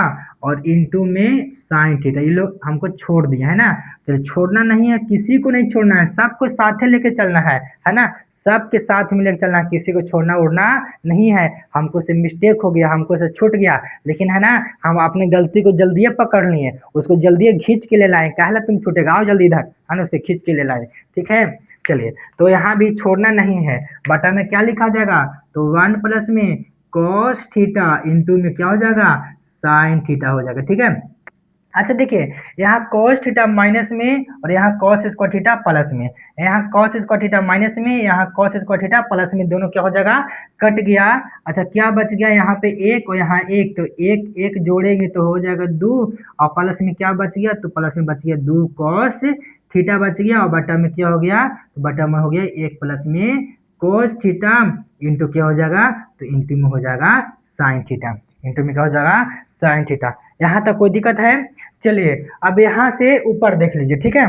और इनटू में साइन थीटा, ये लोग हमको छोड़ दिया है ना। तो छोड़ना नहीं है, किसी को नहीं छोड़ना है, सबको साथे लेके चलना है ना। सबके साथ में लेके चलना है, किसी को छोड़ना उड़ना नहीं है। हमको से मिस्टेक हो गया, हमको से छूट गया, लेकिन है ना हम अपने गलती को जल्दी पकड़ लिए, उसको जल्दी खींच के ले लाए, कहला तुम छूटेगा, आओ जल्दी इधर, है ना, उसे खींच के ले लाए, ठीक है। चलिए तो यहाँ भी छोड़ना नहीं है, बटा में क्या लिखा जाएगा, तो 1 प्लस में कॉस थीटा इंटू में क्या हो जाएगा, साइन थीटा हो जाएगा, ठीक है। अच्छा देखिए, यहाँ कॉस थीटा माइनस में और यहाँ कॉस स्क्वायर थीटा प्लस में, यहाँ कॉस स्क्वायर थीटा माइनस में, यहाँ कॉस स्क्वायर थीटा प्लस में, दोनों क्या हो जाएगा, कट गया। अच्छा क्या बच गया, यहाँ पे एक और यहाँ एक, तो एक एक जोड़ेंगे तो हो जाएगा 2, और प्लस में क्या बच गया, तो प्लस में बच गया 2 कॉस थीटा बच गया, और बटा में क्या हो गया, तो बटा में हो गया 1 प्लस में कोस थीटा इंटू क्या हो जाएगा, तो इंटू में हो जाएगा साइन थीटा, इंटू में क्या हो जाएगा, साइन थीटा। यहाँ तक कोई दिक्कत है। चलिए अब यहाँ से ऊपर देख लीजिए, ठीक है।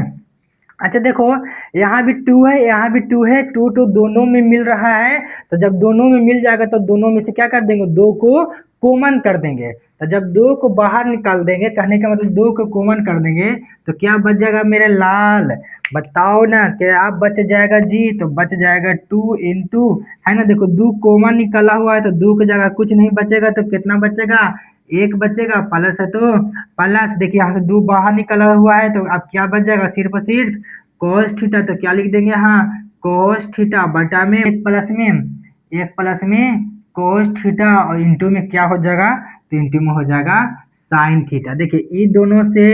अच्छा देखो, यहाँ भी 2 है, यहाँ भी 2 है, 2 तो दोनों में मिल रहा है, तो जब दोनों में मिल जाएगा तो दोनों में से क्या कर देंगे, 2 को कॉमन कर देंगे। तो जब 2 को बाहर निकाल देंगे, कहने का मतलब 2 को कॉमन कर देंगे, तो क्या बच जाएगा मेरे लाल, बताओ ना क्या बच जाएगा जी, तो बच जाएगा 2 इंटू, है ना। देखो 2 कॉमन निकला हुआ है, तो 2 की जगह कुछ नहीं बचेगा, तो कितना बचेगा, 1 बचेगा, प्लस है तो प्लस। देखिए यहाँ से 2 बाहर निकला हुआ है, तो अब क्या बच जाएगा, सिर्फ और सिर्फ कोस थीटा, तो क्या लिख देंगे, हाँ कोस थीटा बटा में 1 प्लस में कोस थीटा, और इंटू में क्या हो जाएगा, तो इंटू में हो जाएगा साइन थीटा। देखिए ये दोनों से,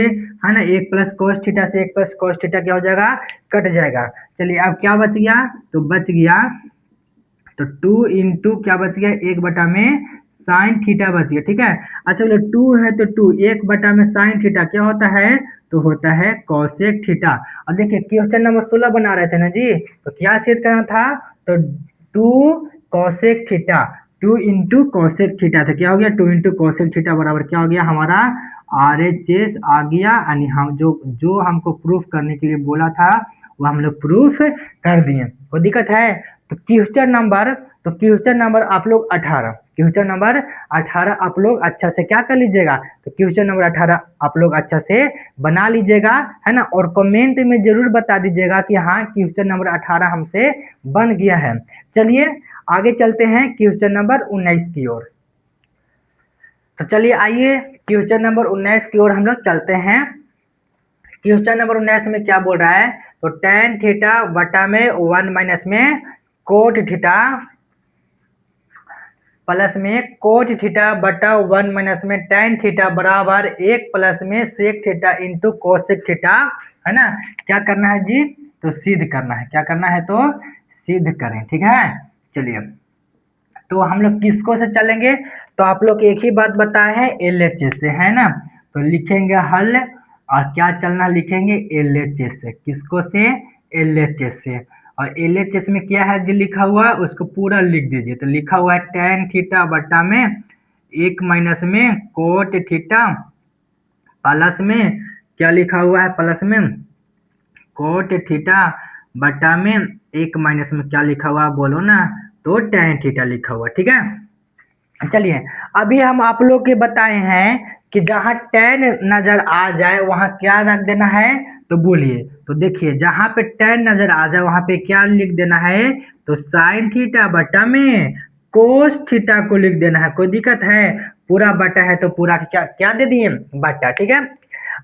है ना, 1 प्लस कोस थीटा से 1 प्लस कोस थीटा क्या हो जाएगा, कट जाएगा। चलिए अब क्या बच गया, तो बच गया, तो 2 इंटू क्या बच गया, 1 बटा में साइन थीटा बच गया, ठीक है। अच्छा बोलो 2 है तो 2, 1 बटा में साइन थीटा क्या होता है, तो होता है कोसेक थीटा। और देखिए क्वेश्चन नंबर 16 बना रहे थे ना जी, तो क्या सेट करना था, तो 2 cosec theta, 2 into cosec theta था, क्या हो गया, 2 इंटू कोसेक थीटा बराबर क्या हो गया हमारा, RHS आ गया। यानी हम जो हमको प्रूफ करने के लिए बोला था वो हम लोग प्रूफ कर दिए। कोई दिक्कत है, तो क्वेश्चन नंबर आप लोग 18, क्वेश्चन नंबर 18 आप लोग अच्छा से क्या कर लीजिएगा, तो क्वेश्चन नंबर 18 आप लोग अच्छा से बना लीजिएगा, है ना। और कमेंट में जरूर बता दीजिएगा कि हाँ क्वेश्चन नंबर 18 हमसे बन गया है। चलिए आगे चलते हैं क्वेश्चन नंबर 19 की ओर। तो चलिए आइए क्वेश्चन नंबर 19 की ओर हम लोग चलते हैं। क्वेश्चन नंबर 19 में क्या बोल रहा है, तो tan थीटा बटा में 1 माइनस में कोट थीटा प्लस में कोट थीटा बटा 1 माइनस में tan थीटा बराबर 1 प्लस में sec theta into cosec theta, है ना। क्या करना है जी, तो सिद्ध करना है। क्या करना है, तो सिद्ध करें, ठीक है। चलिए तो हम लोग किसको से चलेंगे, तो आप लोग एक ही बात बताए हैं LHS से, है ना। तो लिखेंगे हल और क्या चलना, लिखेंगे LHS से। किसको से, LHS से। और LHS में क्या है जो लिखा हुआ है उसको पूरा लिख दीजिए। तो लिखा हुआ है tan थीटा बटा में 1 माइनस में कोट थीटा प्लस में क्या लिखा हुआ है, प्लस में कोट थीटा बटा में 1 माइनस में क्या लिखा हुआ बोलो ना, तो tan थीटा लिखा हुआ, ठीक है। चलिए अभी हम आप लोग के बताए हैं कि जहाँ tan नजर आ जाए वहाँ क्या रख देना है, तो बोलिए। तो देखिए जहाँ पे tan नजर आ जाए वहाँ पे क्या लिख देना है, तो साइन थीटा बटा में कोस थीटा को लिख देना है। कोई दिक्कत है, पूरा बटा है तो पूरा क्या क्या दे दिए, बटा, ठीक है।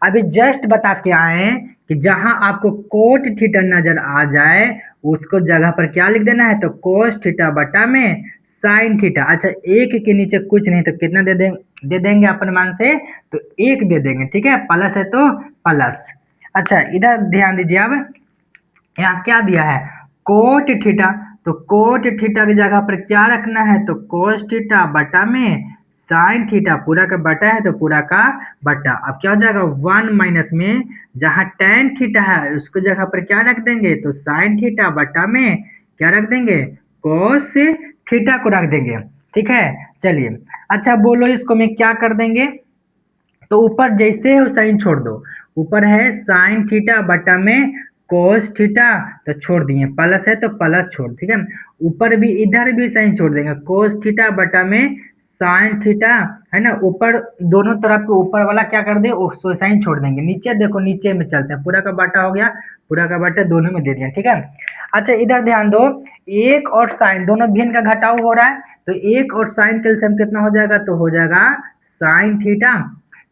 अभी जस्ट बता के आए कि जहां आपको कोट थीटा नजर आ जाए उसको जगह पर क्या लिख देना है, तो कोस थीटा बटा में साइन थीटा। अच्छा एक के नीचे कुछ नहीं तो कितना दे देंगे अपन मान से, तो 1 दे देंगे, ठीक है। प्लस है तो प्लस। अच्छा इधर ध्यान दीजिए, अब यहाँ क्या दिया है, कोट थीटा। तो कोट थीटा की जगह पर क्या रखना है, तो कोस थीटा बटा में साइन थीटा, पूरा का बटा है तो पूरा का बटा। अब क्या हो जाएगा 1 माइनस में जहाँ tan थीटा है उसको जगह पर क्या रख देंगे, तो साइन थीटा बटा में क्या रख देंगे, कोस थीटा को रख देंगे, ठीक है। चलिए अच्छा बोलो इसको मैं क्या कर देंगे, तो ऊपर जैसे है साइन छोड़ दो। ऊपर है साइन थीटा बटा में कोस थीटा तो छोड़ दिए, प्लस है तो प्लस छोड़, ठीक है। ऊपर भी इधर भी साइन छोड़ देंगे, कोस थीटा बटा में साइन थीटा, है ना। ऊपर दोनों तरफ के ऊपर वाला क्या कर दे, साइन छोड़ देंगे। नीचे देखो, नीचे में चलते हैं, पूरा का बाटा हो गया, पूरा का बाटा दोनों में दे दिया, ठीक है। अच्छा इधर ध्यान दो, एक और साइन दोनों भिन्न का घटाव हो रहा है, तो एक और साइन का एलसीएम कितना हो जाएगा, तो हो जाएगा साइन थीटा।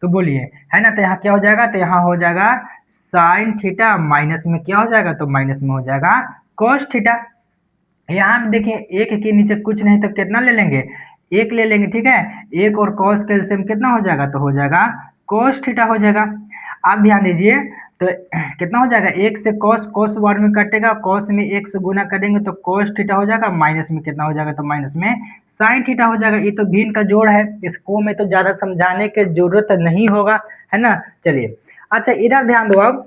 तो बोलिए, है ना। तो यहाँ क्या हो जाएगा, तो यहाँ हो जाएगा साइन थीटा माइनस में क्या हो जाएगा, तो माइनस में हो जाएगा कोस थीटा। यहाँ देखिए एक के नीचे कुछ नहीं तो कितना ले लेंगे, 1 ले लेंगे, ठीक है। एक और कॉस का एलसीएम कितना हो जाएगा, तो हो जाएगा कोस थीटा हो जाएगा। आप ध्यान दीजिए तो कितना हो जाएगा, 1 से कॉस, कॉस वर्ड में कटेगा, कॉस में 1 से गुना करेंगे तो कोस थीटा हो जाएगा, माइनस में कितना हो जाएगा, तो माइनस में साइन थीटा हो जाएगा। ये तो भिन्न का जोड़ है, इसको में तो ज्यादा समझाने की जरूरत नहीं होगा, है ना। चलिए अच्छा इधर ध्यान दो, अब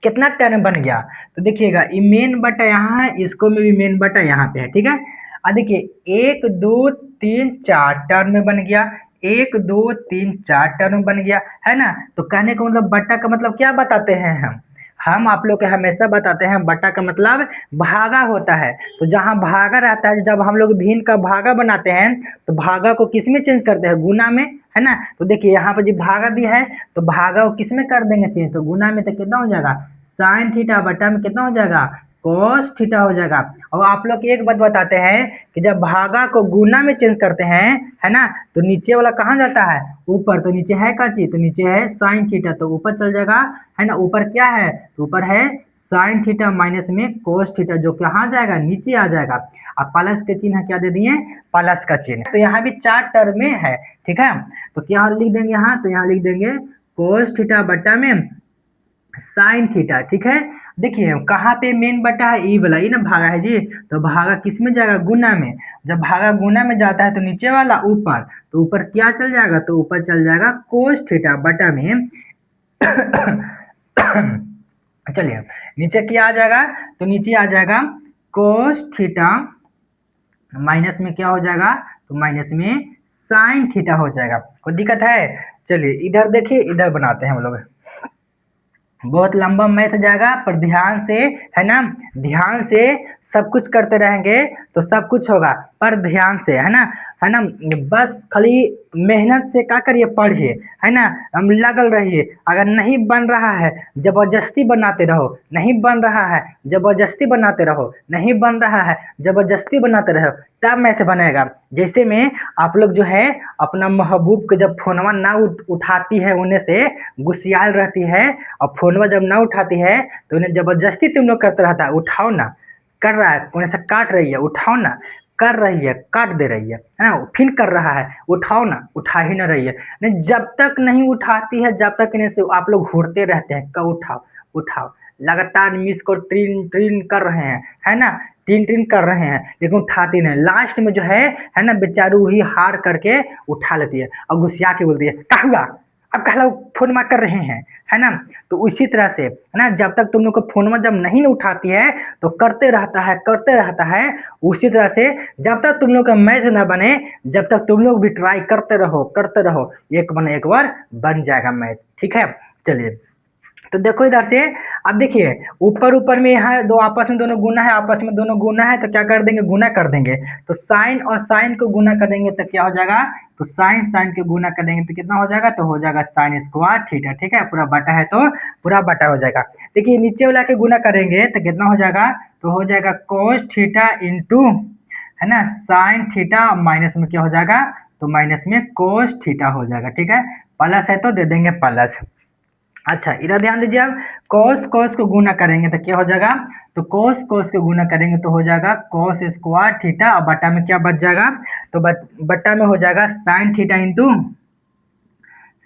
कितना टर्म बन गया, तो देखिएगा ये मेन बटा यहाँ है, इसको में भी मेन बटा यहाँ पे है, ठीक है। अब देखिए 1 2 3 4 टर्म में बन गया, 1 2 3 4 टर्म बन गया, है ना। तो कहने का मतलब बटा का मतलब क्या बताते हैं हम आप लोग के हमेशा बताते हैं बटा का मतलब भागा होता है। तो जहाँ भागा रहता है, जब हम लोग भिन्न का भागा बनाते हैं तो भागा को किस में चेंज करते हैं, गुना में, है ना। तो देखिए यहाँ पर जो भागा दिया है तो भागा को किस में कर देंगे चेंज, तो गुना में, तो कितना हो जाएगा साइन थीटा बटा में कितना हो जाएगा कोस थीटा हो जाएगा। और आप लोग एक बात बताते हैं कि जब भागा को गुना में चेंज करते हैं, है ना, तो नीचे वाला कहाँ जाता है, ऊपर। तो नीचे है क्या चीज, तो नीचे है साइन थीटा, तो ऊपर चल जाएगा, है ना। ऊपर क्या है, तो ऊपर है साइन थीटा माइनस में कोस थीटा, जो कहाँ जाएगा, नीचे आ जाएगा। अब प्लस के चिन्ह क्या दे दिए, प्लस का चिन्ह। तो यहाँ भी 4 टर्म में है, ठीक है। तो क्या लिख देंगे यहाँ, तो यहाँ लिख देंगे कोस थीटा बटा में साइन थीटा, ठीक है। देखिए कहाँ पे मेन बटा है, ई वाला, ये ना भागा है जी, तो भागा किस में जाएगा, गुना में। जब भागा गुना में जाता है तो नीचे वाला ऊपर, तो ऊपर क्या चल जाएगा, तो ऊपर चल जाएगा कोस थीटा बटा में चलिए नीचे क्या आ जाएगा, तो नीचे आ जाएगा कोस थीटा माइनस में क्या हो जाएगा, तो माइनस में साइन थीटा हो जाएगा। कोई दिक्कत है, चलिए इधर देखिए, इधर बनाते हैं हम लोग। बहुत लंबा मैथ जाएगा पर ध्यान से, है ना, ध्यान से सब कुछ करते रहेंगे तो सब कुछ होगा, पर ध्यान से, है ना। है ना। बस खाली मेहनत से क्या करिए, पढ़िए, है ना, हम लगल रहिए। अगर नहीं बन रहा है जबरदस्ती बनाते रहो, नहीं बन रहा है जबरदस्ती बनाते रहो, नहीं बन रहा है जबरदस्ती बनाते रहो, तब मैथ बनेगा। जैसे में आप लोग जो है अपना महबूब को जब फोनवा ना उठाती है, उन्हें से गुस्सियाल रहती है, और फोनवा जब ना उठाती है तो उन्हें जबरदस्ती तुम लोग करते रहता है, उठाओ ना, कर रहा है उन्हें से काट रही है, उठाओ ना, कर रही है काट दे रही है ना, फिर कर रहा है, उठाओ ना, उठा ही ना रही है। नहीं, जब तक नहीं उठाती है जब तक इन्हें से आप लोग घूरते रहते हैं, कब उठाओ उठाओ, लगातार मिस को ट्रिन ट्रिन कर रहे हैं, है ना, ट्रिन ट्रिन कर रहे हैं, लेकिन उठाती नहीं। लास्ट में जो है ना, बेचारू ही हार करके उठा लेती है और गुस्सिया के बोलती है क्या हुआ, अब कहला फोन मा कर रहे हैं, है ना। तो उसी तरह से है ना, जब तक तुम लोग को फोन में जब नहीं उठाती है तो करते रहता है, करते रहता है। उसी तरह से जब तक तुम लोग का मैथ ना बने, जब तक तुम लोग भी ट्राई करते रहो, करते रहो, एक बने एक बार बन जाएगा मैथ, ठीक है। चलिए, तो देखो इधर से, अब देखिए ऊपर ऊपर में यहाँ दो आपस में दोनों गुना है, आपस में दोनों गुना है, तो क्या कर देंगे, गुना कर देंगे। तो साइन और साइन को गुना कर देंगे तो क्या हो जाएगा, तो साइन साइन के गुना कर देंगे तो कितना हो जाएगा, तो हो जाएगा साइन स्क्वायर थीटा, ठीक है। पूरा बटा है तो पूरा बटा हो जाएगा। देखिए नीचे वाला के गुना करेंगे तो कितना हो जाएगा, तो हो जाएगा कोस थीटा इंटू, है ना, साइन थीटा, माइनस में क्या हो जाएगा, तो माइनस में कोस थीटा हो जाएगा, ठीक है। प्लस है तो दे देंगे प्लस। अच्छा, इधर ध्यान दीजिए, अब कॉस कॉस को गुना करेंगे तो क्या हो जाएगा, तो कॉस कॉस को गुना करेंगे तो हो जाएगा कॉस स्क्वायर थीटा, और बटा में क्या बच जाएगा, तो बटा में हो जाएगा sine theta into,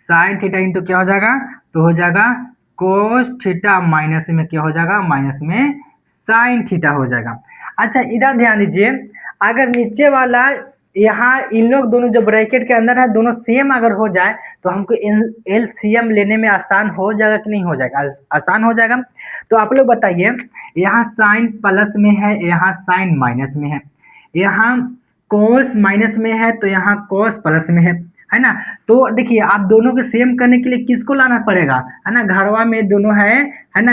sine theta into क्या हो जाएगा, तो हो जाएगा कोस थीटा, माइनस में क्या हो जाएगा, माइनस में साइन थीटा हो जाएगा। अच्छा, इधर ध्यान दीजिए, अगर नीचे वाला यहाँ इन लोग दोनों जो ब्रैकेट के अंदर है दोनों सेम अगर हो जाए तो हमको एलसीएम लेने में आसान हो जाएगा कि नहीं हो जाएगा, आसान हो जाएगा। तो आप लोग बताइए, यहाँ साइन प्लस में है, यहाँ साइन माइनस में है, यहाँ कोस माइनस में है, तो यहाँ कोस प्लस में है ना। तो देखिए आप दोनों के सेम करने के लिए किसको लाना पड़ेगा, है ना, घरवा में दोनों है ना,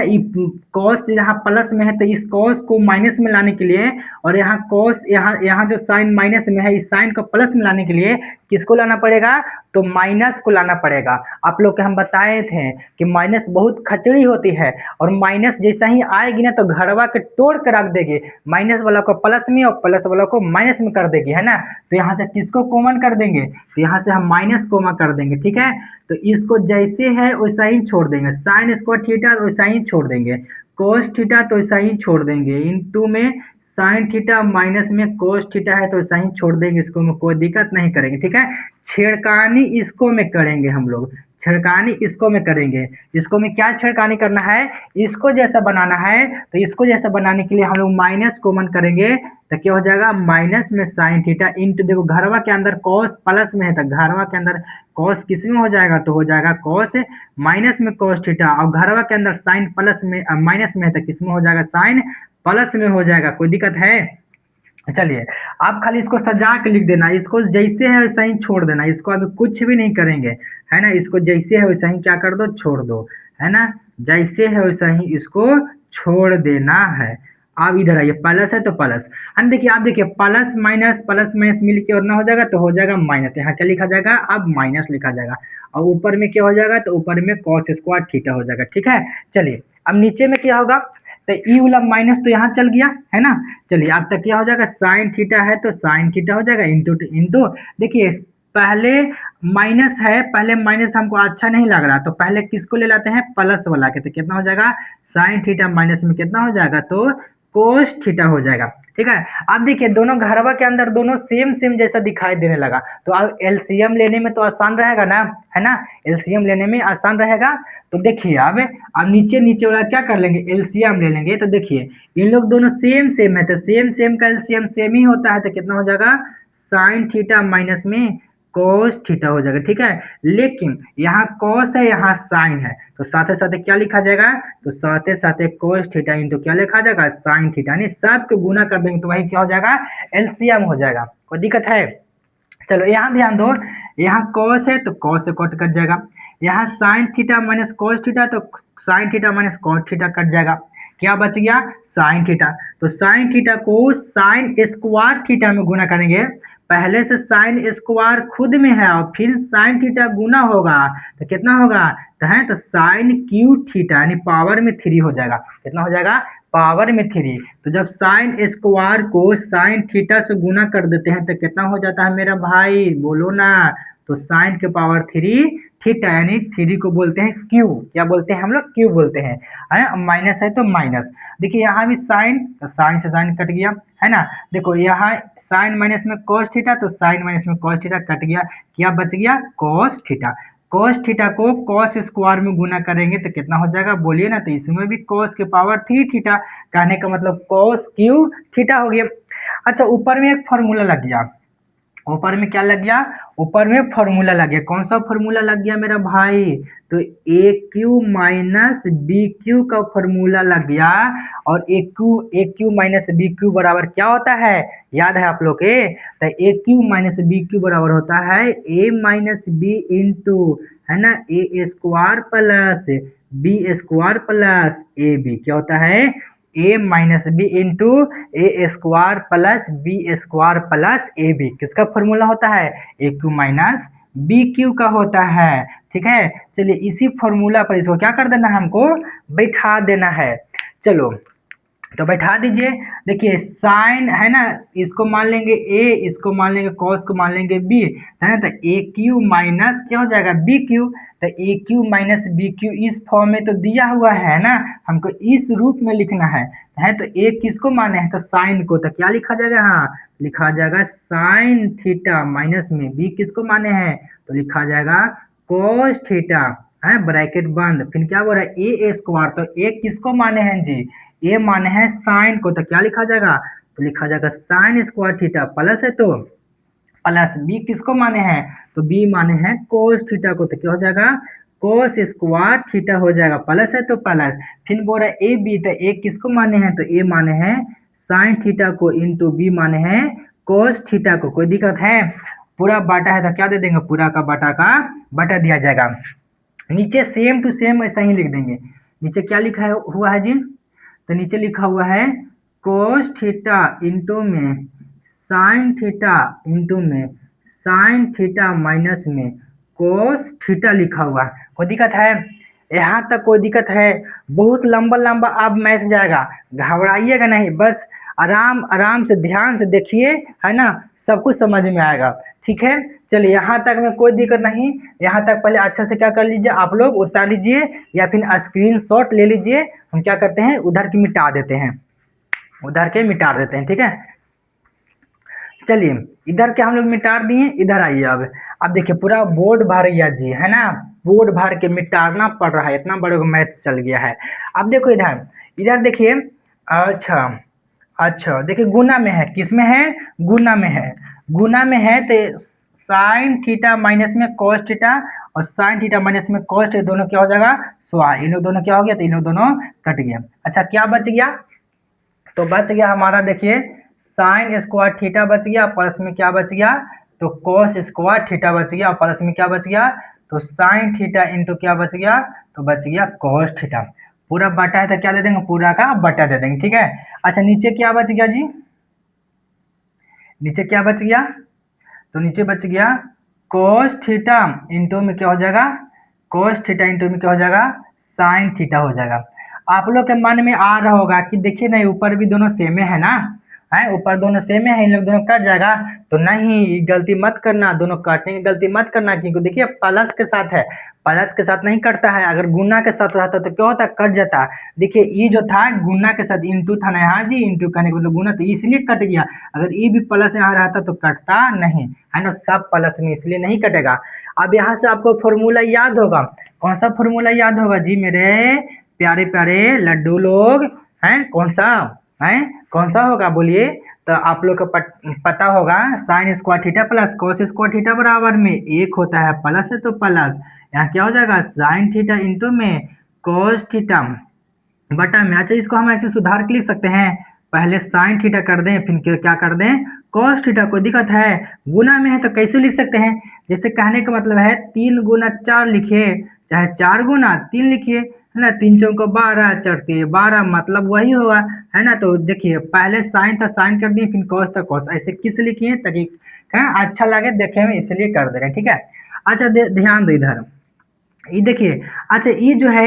कॉस यहाँ प्लस में है तो इस कॉस को माइनस में लाने के लिए, और यहाँ कॉस यहाँ यहाँ जो साइन माइनस में है इस साइन को प्लस में लाने के लिए किसको लाना पड़ेगा, तो माइनस को लाना पड़ेगा। आप लोग के हम बताए थे कि माइनस बहुत खचड़ी होती है, और माइनस जैसा ही आएगी ना तो घरवा के तोड़ के रख देगी, माइनस वाला को प्लस में और प्लस वाला को माइनस में कर देगी, है ना। तो यहाँ से किसको कॉमन कर देंगे, तो यहाँ से हम माइनस कॉमन कर देंगे, ठीक है। तो इसको जैसे है वैसा ही छोड़ देंगे, साइन स्क्वायर थीटा वैसा ही छोड़ देंगे, कोस थीटा तो वैसा ही छोड़ देंगे, इनटू में साइन थीटा, माइनस में कोस थीटा है तो वैसा ही छोड़ देंगे, इसको में कोई दिक्कत नहीं करेंगे, ठीक है। छेड़खानी इसको में करेंगे हम लोग, छेड़खानी इसको में करेंगे। इसको में क्या छेड़खानी करना है, इसको जैसा बनाना है, तो इसको जैसा बनाने के लिए हम लोग माइनस कॉमन करेंगे तो क्या हो जाएगा, माइनस में साइन थीटा इंटू, देखो घरवा के अंदर कॉस प्लस में है तो घरवा के अंदर कॉस किस में हो जाएगा, तो हो जाएगा कॉस माइनस में कॉस थीटा, और घरवा के अंदर साइन प्लस में माइनस में है तो किस में हो जाएगा, साइन प्लस में हो जाएगा। कोई दिक्कत है, चलिए आप खाली इसको सजा के लिख देना, इसको जैसे है वैसा ही छोड़ देना, इसको अभी कुछ भी नहीं करेंगे, है ना। इसको जैसे है वैसा ही क्या कर दो, छोड़ दो, है ना, जैसे है वैसा ही इसको छोड़ देना है। अब इधर आइए, प्लस है तो प्लस, हम देखिए, आप देखिए प्लस माइनस मिल के ना हो जाएगा तो हो जाएगा माइनस, यहाँ क्या लिखा जाएगा, अब माइनस लिखा जाएगा, और ऊपर में क्या हो जाएगा, तो ऊपर में कॉस स्क्वायर थीटा हो जाएगा, ठीक है। चलिए अब नीचे में क्या होगा, तो ई वाला माइनस तो यहाँ चल गया, है ना। चलिए अब तक क्या हो जाएगा, साइन थीटा है तो साइन थीटा हो जाएगा इंटू इंटू, देखिए पहले माइनस है, पहले माइनस हमको अच्छा नहीं लग रहा, तो पहले किसको ले लाते हैं, प्लस वाला के, तो कितना हो जाएगा, साइन थीटा माइनस में कितना हो जाएगा, तो कोस थीटा हो जाएगा, ठीक है। अब देखिए दोनों घरवा के अंदर दोनों सेम सेम जैसा दिखाई देने लगा, तो अब एलसीएम लेने में तो आसान रहेगा ना, है ना, एलसीएम लेने में आसान रहेगा। तो देखिए अब नीचे नीचे वाला क्या कर लेंगे, एलसीएम ले लेंगे, तो देखिए इन लोग दोनों सेम सेम है तो सेम सेम का एलसीएम सेम ही होता है, तो कितना हो जाएगा, साइन थीटा माइनस में कोस थीटा हो जाएगा, ठीक है। लेकिन यहाँ कोस है यहाँ साइन है, तो साथ साथ क्या लिखा जाएगा, तो साथ साथ कोस थीटा इंटू क्या लिखा जाएगा, साइन थीटा, यानी सब को गुना कर देंगे तो वही क्या हो जाएगा, एलसीएम हो जाएगा। कोई दिक्कत है, चलो यहाँ ध्यान दो, यहाँ कॉस है तो कॉस से कट कट जाएगा, यहाँ sine theta minus cos theta तो sine theta minus cos theta cut जाएगा, क्या बच गया, साइन थीटा। तो साइन थीटा को साइन स्क्वायर थीटा में गुना करेंगे। पहले से साइन स्क्वायर खुद में है और फिर साइन थीटा गुना होगा तो कितना होगा, तो है तो साइन क्यू थीटा यानी पावर में 3 हो जाएगा। कितना हो जाएगा, पावर में 3। तो जब साइन स्क्वायर को साइन थीटा से गुना कर देते हैं तो कितना हो जाता है मेरा भाई, बोलो ना। तो साइन के पावर 3 थीटा यानी 3 को बोलते हैं क्यू। क्या बोलते हैं हम लोग, क्यू बोलते हैं। माइनस है तो माइनस। देखिए यहाँ भी साइन, तो साइन से साइन कट गया, है ना। देखो यहाँ साइन माइनस में कॉस थीटा, तो साइन माइनस में कॉस थीटा कट गया। क्या बच गया, कॉस थीटा। कॉस थीटा को कॉस स्क्वायर में गुना करेंगे तो कितना हो जाएगा, बोलिए ना। तो इसमें भी कॉस के पावर 3 थीटा, कहने का मतलब कॉस क्यू थीटा हो गया। अच्छा, ऊपर में एक फॉर्मूला लग गया। ऊपर में क्या लग गया, ऊपर में फॉर्मूला लग गया। कौन सा फॉर्मूला लग गया मेरा भाई, तो A cube minus B cube का फॉर्मूला लग गया। और ए क्यू माइनस बी क्यू बराबर क्या होता है, याद है आप लोग के, तो A cube minus B cube बराबर होता है ए माइनस बी इंटू, है ना, A square plus B square plus A B. क्या होता है, A minus B into A square plus B square plus A B. किसका फॉर्मूला होता है, A cube minus B cube का होता है। ठीक है, चलिए इसी फॉर्मूला पर इसको क्या कर देना है, हमको बैठा देना है। चलो तो बैठा दीजिए। देखिए साइन है ना, इसको मान लेंगे ए, इसको मान लेंगे कॉस को मान लेंगे बी, है ना। तो ए क्यू माइनस क्या हो जाएगा, बी क्यू। तो A cube minus B Q इस फॉर्म में तो दिया हुआ है ना, हमको इस रूप में लिखना है। तो ए किसको माने हैं, तो साइन को। तो क्या लिखा जाएगा, हाँ लिखा जाएगा साइन थीटा माइनस में बी किसको माने हैं, तो लिखा जाएगा कॉस थीटा, है ब्रैकेट बंद। फिर क्या बोल रहा है, ए स्क्वायर। तो ए किसको माने हैं जी, ए माने हैं साइन को। तो क्या लिखा जाएगा, तो लिखा जाएगा साइन स्क्वायर थीटा प्लस है तो प्लस बी किसको माने हैं, तो बी माने हैं कोस थीटा को। तो क्या हो जाएगा, कोस स्क्वायर थीटा हो जाएगा, प्लस है तो प्लस। फिर बोल रहा है ए बी, तो ए किसको माने हैं, तो ए माने हैं साइन थीटा को इंटू बी माने हैं कोस थीटा को। कोई दिक्कत है, पूरा बाटा है तो क्या दे देंगे, पूरा का बाटा दिया जाएगा। नीचे सेम टू सेम ऐसा ही लिख देंगे। नीचे क्या लिखा है हुआ है जी, तो नीचे लिखा हुआ है कोस थीटा इंटू में साइन थीटा इंटू में साइन थीटा माइनस में कोस थीटा लिखा हुआ है। कोई दिक्कत है, यहाँ तक कोई दिक्कत है, बहुत लंबा लंबा अब मैथ जाएगा, घबराइएगा नहीं, बस आराम आराम से ध्यान से देखिए, है ना, सब कुछ समझ में आएगा। ठीक है, चलिए यहाँ तक में कोई दिक्कत नहीं। यहाँ तक पहले अच्छा से क्या कर लीजिए, आप लोग उतार लीजिए या फिर स्क्रीनशॉट ले लीजिए। हम क्या करते हैं, उधर की मिटा देते हैं, उधर के मिटा देते हैं। ठीक है, चलिए इधर के हम लोग मिटा दिए, इधर आइए। अब देखिए पूरा बोर्ड भर गया जी, है ना, बोर्ड भर के मिटाना पड़ रहा है, इतना बड़ा मैथ चल गया है। अब देखो इधर, इधर देखिए, अच्छा देखिए गुना में है, किस में है, गुना में है। गुना में है तो साइन थीटा माइनस में कॉस थीटा और साइन थीटा माइनस में कॉस थीटा दोनों क्या हो जाएगा, स्वार। इन लोग दोनों क्या हो गया, तो इन लोग दोनों कट गया। अच्छा क्या बच गया, तो बच गया हमारा देखिए साइन स्क्वायर थीटा बच गया, प्लस में क्या बच गया, तो कॉस स्क्वायर थीटा बच गया, प्लस में क्या बच गया, तो साइन थीटा इंटू क्या बच गया, तो बच गया कॉस थीटा। पूरा बटा है तो क्या दे देंगे, पूरा का बटा दे देंगे। ठीक है, अच्छा नीचे क्या बच गया जी, नीचे क्या बच गया, तो नीचे बच गया cos थीटा इंटू में क्या हो जाएगा, cos थीटा इंटू में क्या हो जाएगा, साइन थीटा हो जाएगा। आप लोग के मन में आ रहा होगा कि देखिए नहीं ऊपर भी दोनों सेम है ना, है ऊपर दोनों सेम है, इन लोग दोनों कट जाएगा। तो नहीं, गलती मत करना, दोनों काटने की गलती मत करना, क्योंकि देखिए प्लस के साथ है, प्लस के साथ नहीं कटता है। अगर गुना के साथ रहता तो क्या होता, कट जाता। देखिए ई जो था गुना के साथ इंटू था ना, यहाँ जी इंटू करने के मतलब गुना, तो इसलिए कट गया। अगर ई भी प्लस यहाँ रहता तो कटता नहीं, है ना, सब प्लस में इसलिए नहीं कटेगा। अब यहाँ से आपको फॉर्मूला याद होगा, कौन सा फॉर्मूला याद होगा जी मेरे प्यारे प्यारे लड्डू लोग, हैं कौन सा, है कौन सा होगा बोलिए। तो आप लोग को पता होगा sign square theta plus cos square theta बराबर में एक होता है प्लस है तो प्लस, यहाँ क्या हो जाएगा साइन थीटा इंटू में कोस थीटा बटा में। अच्छा इसको हम ऐसे सुधार के लिख सकते हैं, पहले साइन थीटा कर दें फिर क्या कर दें कोस थीटा। कोई दिक्कत है, गुना में है तो कैसे लिख सकते हैं, जैसे कहने का मतलब है 3 गुना 4 लिखिए, चाहे 4 गुना 3 लिखिए। है ना, 3 चौको 12 चढ़ती है 12, मतलब वही होगा, है ना। तो देखिए पहले साइन था, साइन कर दिए, फिर कॉस था कॉस, ऐसे किस लिए किए, ताकि है अच्छा लगे देखे में, इसलिए कर दे रहे हैं, ठीक है। अच्छा ध्यान दो इधर, ये देखिए। अच्छा ये जो है,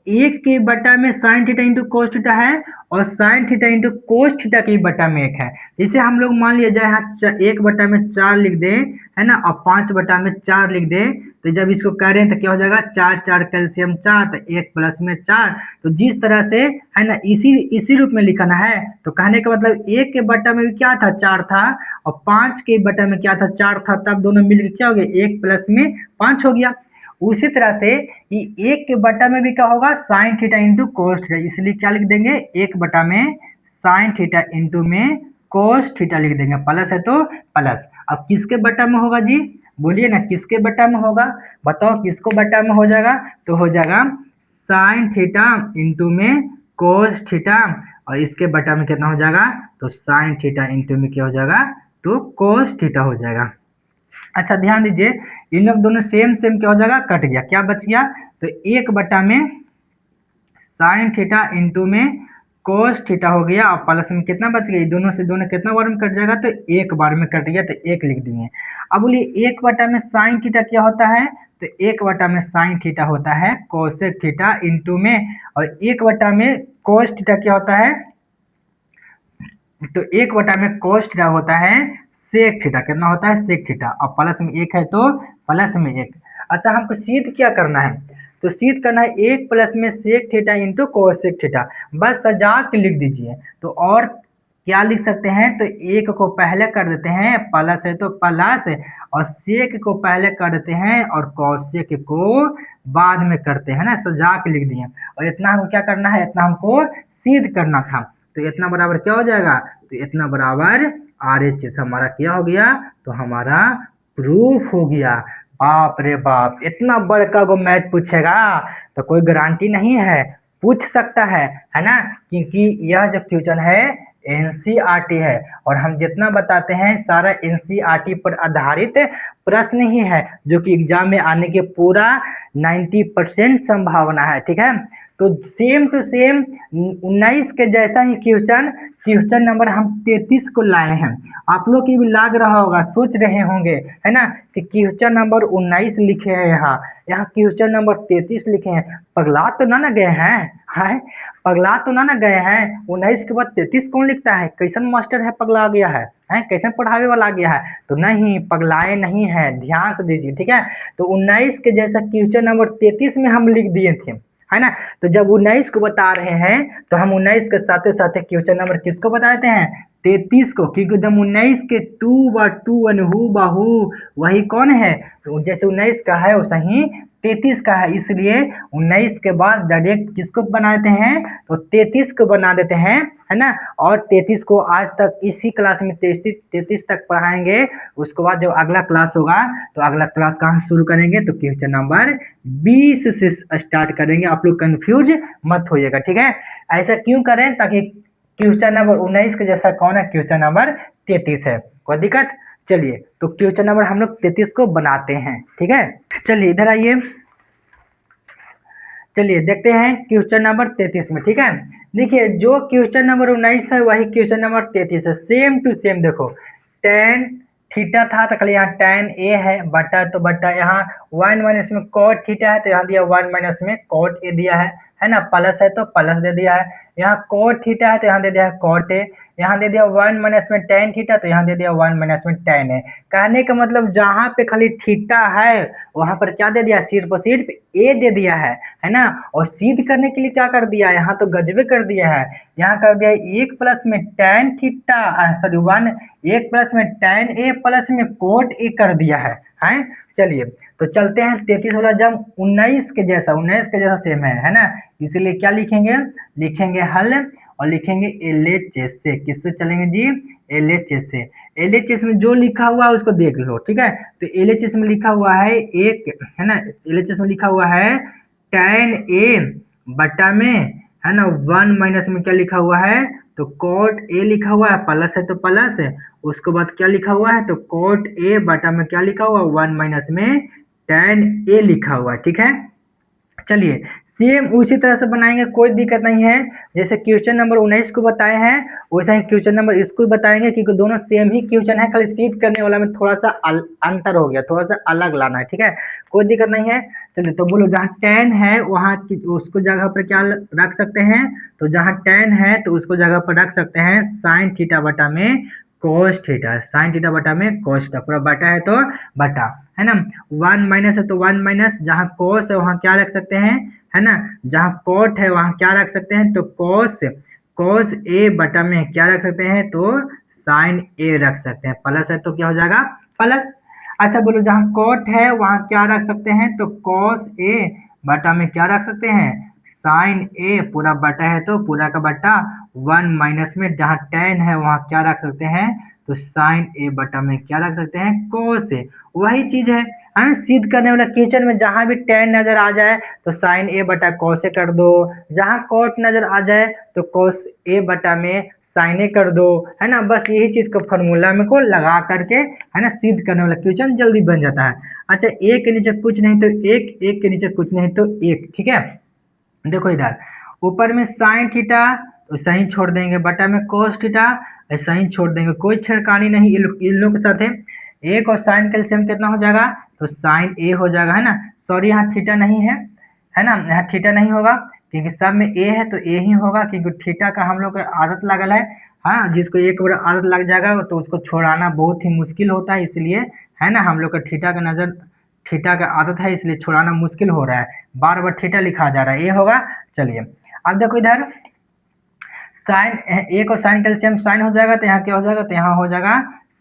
एक के बटा में sine theta into cos theta है, और sine theta into cos theta के बटा में एक है। जैसे हम लोग मान लिया जाए यहाँ 1/4 लिख दें, है ना, और 5/4 लिख दें, तो जब इसको करें तो क्या हो जाएगा, 4 4 कैल्शियम 4, तो 1 प्लस में 4। तो जिस तरह से, है ना, इसी इसी रूप में लिखना है। तो कहने का मतलब 1 के बटा में भी क्या था, 4 था, और 5 के बटा में क्या था, 4 था, तब दोनों मिलकर क्या हो गया, 1 प्लस में 5 हो गया। उसी तरह से ये 1 के बटा में भी क्या होगा, sine theta into cos theta, इसलिए क्या लिख देंगे, 1 बटा में साइन थीटा इंटू में कोस थीटा लिख देंगे, प्लस है तो प्लस। अब किसके बटा में होगा जी, बोलिए ना, किसके बटा में होगा, बताओ किसको बटा में हो जाएगा, तो हो जाएगा साइन थीटा इंटू में कोस थीटा, और इसके बटा में कितना हो जाएगा, तो साइन थीटा इंटू में क्या हो जाएगा, तो कोस थीटा हो जाएगा। अच्छा ध्यान दीजिए, इन लोग दोनों सेम सेम क्या हो जाएगा, कट गया, क्या बच गया, तो 1 बटा में साइन थीटा इंटू में कोस थीटा हो गया, और प्लस में कितना बच गया, दोनों से दोनों कितना बार में कट जाएगा, तो 1 बार में कट गया, तो 1 लिख दिए। अब बोलिए 1 बटा में साइन थीटा क्या होता है, तो 1 बटा में साइन थीटा होता है कोसेक थीटा इंटू में, और 1 बटा में कोस थीटा क्या होता है, तो 1 बटा में कोस थीटा होता है सेक थीटा, कितना होता है, सेक थीटा, और प्लस में 1 है तो प्लस में 1। अच्छा हमको सीध क्या करना है, तो सीध करना है 1 प्लस में sec theta into cosec theta, बस सजा के लिख दीजिए। तो और क्या लिख सकते हैं, तो 1 को पहले कर देते हैं, प्लस है तो प्लस, और सेक को पहले कर देते हैं, और कोसेक को बाद में करते हैं ना, सजा के लिख दिए। और इतना हमको क्या करना है, इतना हमको सीध करना था। तो इतना बराबर क्या हो जाएगा, तो इतना बराबर RHS हमारा क्या हो गया, तो हमारा प्रूफ हो गया। बाप रे बाप, इतना बड़का को मैथ पूछेगा तो कोई गारंटी नहीं है, पूछ सकता है ना, क्योंकि यह जो क्वेश्चन है NCERT है, और हम जितना बताते हैं सारा NCERT पर आधारित प्रश्न ही है, जो कि एग्जाम में आने के पूरा 90% संभावना है, ठीक है। तो सेम टू सेम 19 के जैसा ही क्वेश्चन नंबर हम 33 को लाए हैं। आप लोग की भी लाग रहा होगा, सोच रहे होंगे, है ना, कि क्वेश्चन नंबर 19 लिखे हैं, यहाँ क्वेश्चन नंबर 33 लिखे हैं, पगला तो ना गए हैं, पगला तो ना गए हैं, 19 के बाद 33 कौन लिखता है, कैसन मास्टर है पगला गया है कैसे पढ़ावे वाला आ गया है, तो नहीं, पगलाए नहीं है, ध्यान से दीजिए, ठीक है। तो 19 के जैसा क्वेश्चन नंबर 33 में हम लिख दिए थे, है ना। तो जब 19 को बता रहे हैं, तो हम 19 के साथ साथ क्वेश्चन नंबर किसको बताते हैं, 33 को, क्योंकि जब 19 के 2/2 अनहू बाहू वही कौन है, तो जैसे 19 का है वैसा ही 33 का है, इसलिए 19 के बाद डायरेक्ट किसको बनाते हैं, तो 33 को बना देते हैं, है ना। और 33 को आज तक इसी क्लास में 33 तक पढ़ाएंगे। उसके बाद जब अगला क्लास होगा, तो अगला क्लास कहाँ से शुरू करेंगे, तो क्वेश्चन नंबर 20 से स्टार्ट करेंगे। आप लोग कंफ्यूज मत होइएगा, ठीक है। ऐसा क्यों करें, ताकि क्वेश्चन नंबर 19 के जैसा कौन है, क्वेश्चन नंबर 33 है, कोई दिक्कत। चलिए तो क्वेश्चन नंबर हम लोग 33 को बनाते हैं, ठीक है। चलिए इधर आइए, चलिए देखते हैं क्वेश्चन नंबर 33 में, ठीक है। देखिए जो क्वेश्चन नंबर 19 है वही क्वेश्चन नंबर 33 है, सेम टू सेम। देखो टेन थीटा था तो खाली यहाँ टेन ए है, बटा तो बटा, यहाँ 1 माइनस में कॉट थीटा है तो यहाँ दिया 1 माइनस में कॉट ए दिया है ना, प्लस है तो प्लस दे दिया है, यहाँ कॉट थीटा है तो यहाँ दे दिया है कॉट ए, यहाँ दे दिया 1 माइनस में टेन थीटा तो यहाँ दे दिया 1 माइनस में टेन है। कहने का मतलब जहाँ पे खाली थीटा है वहाँ पर क्या दे दिया, सिर्फ ए दे दिया है ना। और सीध करने के लिए क्या कर दिया, यहाँ तो गजबे कर दिया है, यहाँ कर दिया 1 प्लस में टेन थीटा, सॉरी 1 प्लस में टेन ए प्लस में कोट ए कर दिया है। चलिए तो चलते हैं 33 वाला, जब 19 के जैसा सेम है ना, इसीलिए क्या लिखेंगे हल, और लिखेंगे LHS से, किससे चलेंगे जी, LHS से। LHS में जो लिखा हुआ है उसको देख लो, ठीक है। तो LHS में लिखा हुआ है एक, है ना, LHS में लिखा हुआ है tan A बटा में, है ना, 1 माइनस में क्या लिखा हुआ है, तो cot A लिखा हुआ है, प्लस है तो प्लस है, उसके बाद क्या लिखा हुआ है, तो cot A बटा में क्या लिखा हुआ है, 1 माइनस में tan A लिखा हुआ है, ठीक है। चलिए सेम उसी तरह से बनाएंगे, कोई दिक्कत नहीं है। जैसे क्वेश्चन नंबर 19 को बताए हैं वैसा ही क्वेश्चन नंबर इसको बताएंगे, क्योंकि दोनों सेम ही क्वेश्चन है, खाली सीध करने वाला में थोड़ा सा अंतर हो गया, थोड़ा सा अलग लाना है, ठीक है, कोई दिक्कत नहीं है। चलिए तो बोलो, जहाँ टेन है वहाँ उसको जगह पर क्या रख सकते हैं, तो जहाँ टेन है तो उसको जगह पर रख सकते हैं साइन थीटा बटा में कोस थीटा, साइन थीटा बटा में कोस थीटा, पूरा बटा है तो बटा, है ना। वन माइनस है तो वन माइनस, जहाँ कोस है वहाँ क्या रख सकते हैं, है ना, जहाँ कोट है वहाँ क्या रख सकते हैं, तो कोस कोस ए बटा में क्या रख सकते हैं, तो साइन ए रख सकते हैं, प्लस है तो क्या हो जाएगा प्लस। अच्छा बोलो, जहाँ कोट है वहाँ क्या रख सकते हैं, तो कोस ए बटा में क्या रख सकते हैं, साइन ए, पूरा बटा है तो पूरा का बटा, वन माइनस में जहाँ टेन है वहाँ क्या रख सकते हैं, तो साइन ए बटा में क्या रख सकते हैं, कोस ए, वही चीज है ना। सिद्ध करने वाला क्वेश्चन में जहां भी टेन नजर आ जाए तो साइन ए बटा कोस ए कर दो, जहां कोट नजर आ जाए तो कोस ए बटा में साइन ए कर दो, है ना। बस यही चीज को फॉर्मूला में को लगा करके, है ना, सिद्ध करने वाला क्वेश्चन जल्दी बन जाता है। अच्छा, एक के नीचे कुछ नहीं तो एक, एक के नीचे कुछ नहीं तो एक, ठीक है। देखो इधर ऊपर में साइन थीटा तो सही छोड़ देंगे, बटा में कोस थीटा ऐसा ही छोड़ देंगे, कोई छेड़खानी नहीं इन लोग के साथ है। एक और साइन का एलसीएम कितना हो जाएगा, तो साइन ए हो जाएगा, है ना। सॉरी यहाँ थीटा नहीं है ना, यहाँ थीटा नहीं होगा क्योंकि सब में ए है तो ए ही होगा, क्योंकि थीटा का हम लोग का आदत लगल है। हाँ, जिसको एक बार आदत लग जाएगा तो उसको छोड़ाना बहुत ही मुश्किल होता है, इसलिए, है ना, हम लोग का थीटा का नजर, थीटा का आदत है इसलिए छोड़ाना मुश्किल हो रहा है, बार बार थीटा लिखा जा रहा है, ये होगा। चलिए अब देखो इधर साइन, एक और साइन का एलसीएम साइन हो जाएगा तो यहाँ क्या हो जाएगा, तो यहाँ हो जाएगा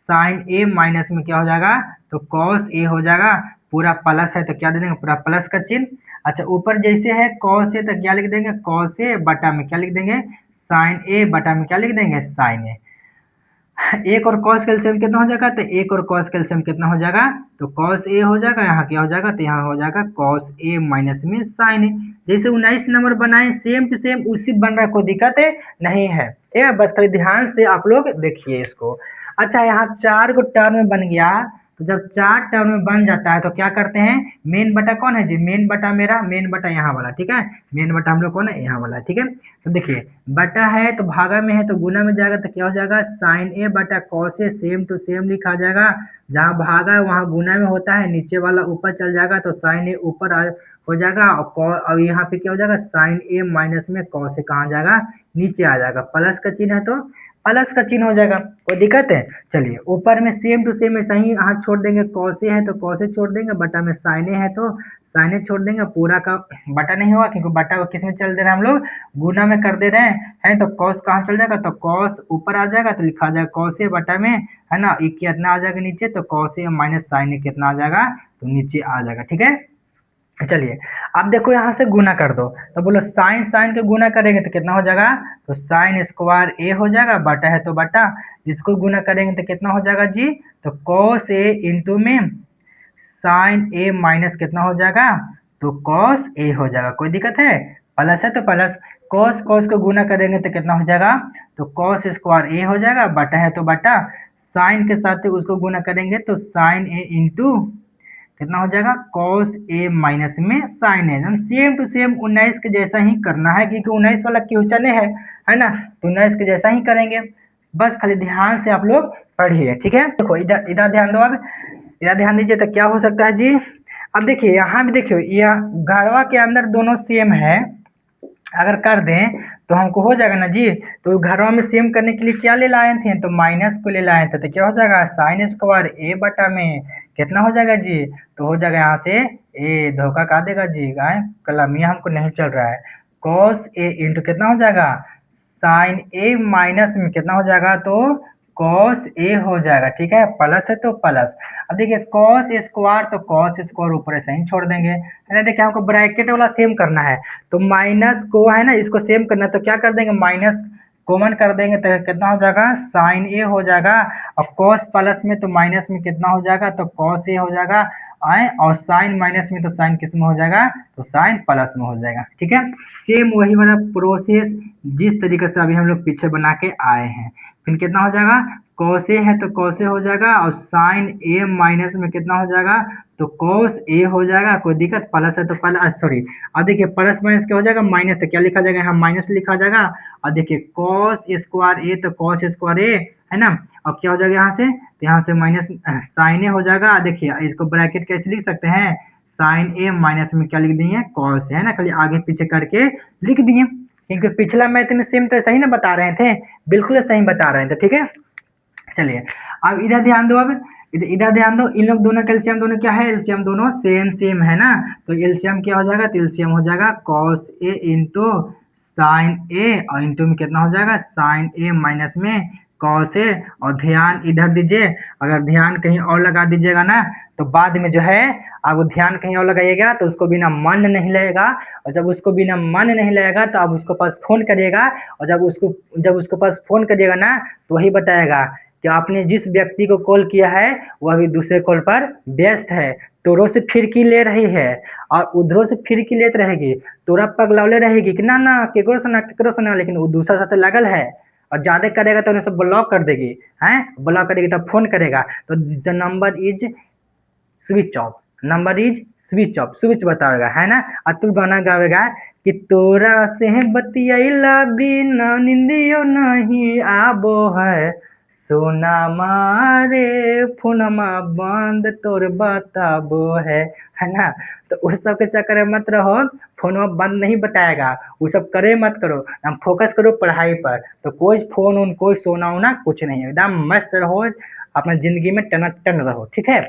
साइन ए माइनस में क्या हो जाएगा, तो कॉस ए हो जाएगा, पूरा प्लस है तो क्या दे देंगे, पूरा प्लस का चिन्ह। अच्छा, ऊपर जैसे है कॉस ए तो क्या लिख देंगे, कॉस ए बटा में क्या लिख देंगे, साइन ए बटा में क्या लिख देंगे, साइन ए। एक और कॉस कैल्शियम कितना हो जाएगा, तो एक और कॉस कैल्शियम कितना हो जाएगा, तो कॉस ए हो जाएगा, यहाँ क्या हो जाएगा, तो यहाँ हो जाएगा कॉस ए माइनस में साइन ए। जैसे 19 नंबर बनाए सेम टू सेम उसी बन रहा है, कोई दिक्कत है नहीं है, ठीक है, बस खाली ध्यान से आप लोग देखिए इसको। अच्छा, यहाँ चार को टर्म में बन गया, तो जब चार टर्म में बन जाता है तो क्या करते हैं, मेन बटा कौन है जी, मेन बटा मेरा मेन बटा यहाँ वाला, ठीक है, मेन बटा हम लोग कौन है, यहाँ वाला, ठीक है। तो देखिए बटा है तो भागा में है तो गुना में जाएगा, तो क्या हो जाएगा, साइन ए बटा cos A, same to same लिखा जाएगा, जहाँ भागा है वहाँ गुना में होता है, नीचे वाला ऊपर चल जाएगा तो साइन ए ऊपर हो जाएगा, और यहाँ पे क्या हो जाएगा, साइन ए माइनस में कॉस ए कहाँ जाएगा, नीचे आ जाएगा, प्लस का चिन्ह है तो प्लस का चिन्ह हो जाएगा, कोई दिक्कत है। चलिए ऊपर में सेम टू सेम ऐसा ही हाथ छोड़ देंगे, कॉसे है तो कॉसे छोड़ देंगे, बटा में साइने है तो साइने छोड़ देंगे, पूरा का बटा नहीं होगा क्योंकि बटा को किस में चल दे रहे हैं हम लोग, गुना में कर दे रहे हैं, तो कॉस कहाँ चल जाएगा, तो कॉस ऊपर आ जाएगा तो लिखा जाएगा कॉसे बटा में, है ना, एक कितना आ जाएगा नीचे, तो कॉसे माइनस साइने कितना आ जाएगा, तो नीचे आ जाएगा, ठीक है। चलिए अब देखो यहाँ से गुना कर दो, तो बोलो साइन साइन के गुना करेंगे तो कितना हो जाएगा, तो साइन स्क्वायर ए हो जाएगा, बटा है तो बटा, इसको गुना करेंगे तो कितना हो जाएगा जी, तो कॉस ए इंटू में साइन ए माइनस कितना हो जाएगा, तो कॉस ए हो जाएगा, कोई दिक्कत है, प्लस है तो प्लस, कॉस कॉस को गुना करेंगे तो कितना हो जाएगा, तो कॉस स्क्वायर ए हो जाएगा, बटा है तो बटा, साइन के साथ उसको गुना करेंगे तो साइन ए इंटू कितना हो जाएगा, कॉस ए माइनस में साइन ए, हम सेम टू सेम 19 के जैसा ही करना है क्योंकि 19 वाला क्वेश्चन है ना, तो 19 के जैसा ही करेंगे, बस खाली ध्यान से आप लोग पढ़िए, ठीक है। देखो इधर इधर ध्यान दो, अब इधर ध्यान दीजिए तो क्या हो सकता है जी। अब देखिए यहाँ भी देखियो, यह घरवा के अंदर दोनों सेम है, अगर कर दें तो हमको हो जाएगा ना जी। तो घरों में सेम करने के लिए क्या ले लाए थे, तो माइनस को ले लाए थे, तो क्या हो जाएगा, साइन स्क्वायर ए बटा में कितना हो जाएगा जी, तो हो जाएगा यहाँ से ए, धोखा का देगा जी, गाय कलमिया हमको नहीं चल रहा है, कॉस ए इंटू कितना हो जाएगा, साइन ए माइनस में कितना हो जाएगा, तो कॉस ए हो जाएगा, ठीक है, प्लस है तो प्लस। अब देखिए कॉस स्क्वायर तो कॉस स्क्वायर ऊपर ऐसे ही छोड़ देंगे, है ना। देखिए हमको ब्रैकेट वाला सेम करना है तो माइनस को, है ना, इसको सेम करना है तो क्या कर देंगे, माइनस कॉमन कर देंगे तो कितना हो जाएगा, साइन ए हो जाएगा, और कॉस प्लस में तो माइनस में कितना हो जाएगा, तो कॉस ए हो जाएगा, आए और साइन माइनस में तो साइन किस में हो जाएगा, तो साइन प्लस में हो जाएगा, ठीक है। सेम वही वाला प्रोसेस जिस तरीके से अभी हम लोग पीछे बना के आए हैं, फिर कितना हो जाएगा, कॉसे है तो कॉसे हो जाएगा, और साइन ए माइनस में कितना हो जाएगा, तो cos a हो जाएगा, कोई दिक्कत, प्लस है तो प्लस, सॉरी, अब देखिए प्लस माइनस क्या हो जाएगा, माइनस, तो क्या लिखा जाएगा यहाँ, माइनस लिखा जाएगा। और देखिए cos स्क्वायर a, तो cos स्क्वायर a है ना, अब क्या हो जाएगा यहाँ से, तो यहाँ से माइनस साइन ए हो जाएगा। देखिए इसको ब्रैकेट कैसे लिख सकते हैं, साइन ए माइनस में क्या लिख दिए, कॉस, है ना, खाली आगे पीछे करके लिख दिए, क्योंकि पिछला मैथ में सेम तो सही ना बता रहे थे, बिल्कुल सही बता रहे थे, ठीक है। चलिए अब इधर ध्यान दो, अब इधर ध्यान दो, इन लोग दोनों का एलसीएम दोनों क्या है, एलसीएम दोनों सेम सेम है ना, तो एलसीएम क्या हो जाएगा, तो एलसीएम हो जाएगा कॉस ए इंटू साइन ए, और इंटू में कितना हो जाएगा, साइन ए माइनस में कॉस ए। और ध्यान इधर दीजिए, अगर ध्यान कहीं और लगा दीजिएगा ना तो बाद में जो है आप ध्यान कहीं और लगाइएगा तो उसको बिना मन नहीं लगेगा, और जब उसको बिना मन नहीं लगेगा तो आप उसको पास फोन करिएगा, और जब उसको पास फोन करिएगा ना तो वही बताएगा कि आपने जिस व्यक्ति को कॉल किया है वह अभी दूसरे कॉल पर व्यस्त है, तोरो से फिरकी ले रही है और उधरों से फिरकी लेत रहेगी, तोरा पगलौले रहेगी कि ना ना केकरो से ना, लेकिन वो दूसरा साथ लगल है, और ज्यादा करेगा तो उन्हें सब ब्लॉक कर देगी, हैं ब्लॉक करेगी तब फोन करेगा, तो the number is switch off, number is switch off, switch बताएगा, है ना। और तू गाना गावेगा कि तोरा से बतियाइला बिना निंदियो नहीं आबो है, सोना मारे फोनमा बंद तोर बताबो है ना। तो उस सब के चक्कर में मत रहो, फोन बंद नहीं बताएगा, वो सब करे मत करो, हम फोकस करो पढ़ाई पर, तो कोई फोन उन कोई सोना उना कुछ नहीं, एकदम मस्त रहो, अपना जिंदगी में टनाटन रहो, ठीक है।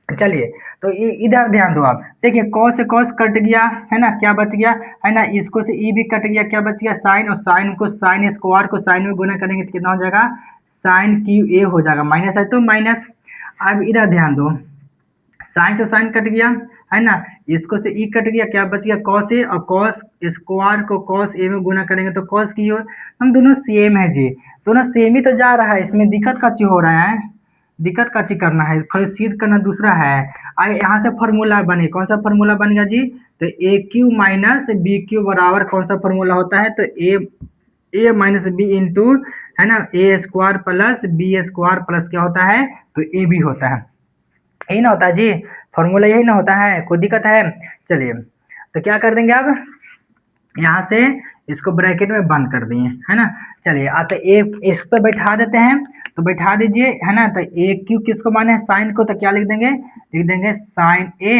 चलिए तो इधर ध्यान दो आप, देखिए कॉस से कॉस कट गया, है ना, क्या बच गया, है ना, इसको से ई भी कट गया, क्या बच गया, साइन, और साइन को साइन स्क्वायर को साइन में गुना करेंगे तो कितना हो जाएगा, साइन क्यू ए हो जाएगा, माइनस है तो माइनस। अब इधर ध्यान दो, साइन से साइन कट गया, है ना, इसको से ई कट गया, क्या बच गया, कॉस ए, और कॉस स्क्वायर को कॉस ए में गुना करेंगे तो कॉस की हो, हम दोनों सेम है जी, दोनों सेम ही तो जा रहा है, इसमें दिक्कत का चीज हो रहा है, दिक्कत का चीज करना है, सिद्ध करना दूसरा है। आइए यहाँ से फॉर्मूला बने, कौन सा फॉर्मूला बनेगा जी, तो A cube minus B cube बराबर कौन सा फॉर्मूला होता है, तो ए माइनस बी इंटू, है ना, A square plus B square plus क्या होता है, तो ए बी होता है, यही ना होता है जी, फॉर्मूला यही ना होता है, कोई दिक्कत है। चलिए तो क्या कर देंगे अब, यहाँ से इसको ब्रैकेट में बंद कर दिए, है ना। चलिए आता ए इस पर बैठा देते हैं, तो बैठा दीजिए, है ना, तो ए क्यू किसको माने है, साइन को, तो क्या लिख देंगे साइन ए,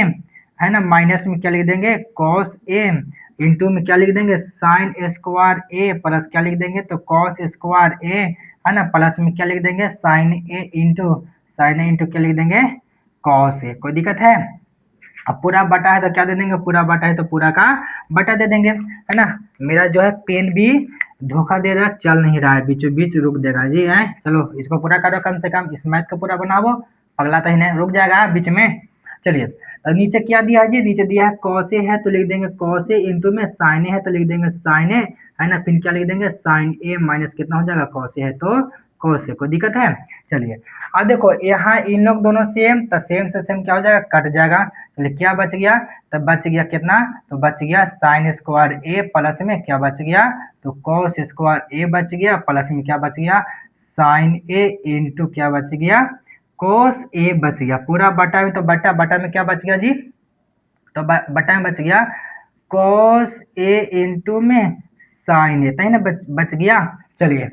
है ना, माइनस में क्या लिख देंगे, कॉस ए, इंटू में क्या लिख देंगे, साइन स्क्वायर ए, प्लस क्या लिख देंगे, तो कॉस स्क्वायर ए, है ना, प्लस में क्या लिख देंगे, साइन ए इंटू क्या लिख देंगे, कॉस ए। कोई दिक्कत है, अब पूरा बटा है तो क्या दे देंगे, पूरा बटा है तो पूरा का बटा दे देंगे, है ना। मेरा जो है पेन भी धोखा दे रहा है, चल नहीं रहा है, बीचों बीच रुक देगा जी, है, चलो इसको पूरा करो, कम से कम इस मैथ को पूरा बनाओ, अगला तो ही नहीं रुक जाएगा बीच में। चलिए और नीचे क्या दिया है जी, नीचे दिया है कॉस ए है तो लिख देंगे कॉस ए, इंटू में साइन ए है तो लिख देंगे साइन ए, है ना, फिर क्या लिख देंगे, साइन ए माइनस कितना हो जाएगा, कॉस ए है तो कॉस ए। कोई दिक्कत है। चलिए अब देखो यहाँ इन लोग दोनों सेम, तो सेम से सेम क्या हो जाएगा, कट जाएगा, चलिए क्या बच गया, तो बच गया कितना, तो बच गया साइन स्क्वायर ए, प्लस में क्या बच गया, तो कॉस स्क्वायर ए बच गया, प्लस में क्या बच गया, साइन ए इंटू क्या बच गया, कोस ए बच गया, पूरा बटा में, तो बटा में क्या बच गया जी, तो बटा में बच गया कॉस ए इंटू में साइन ए, तही ना बच गया। चलिए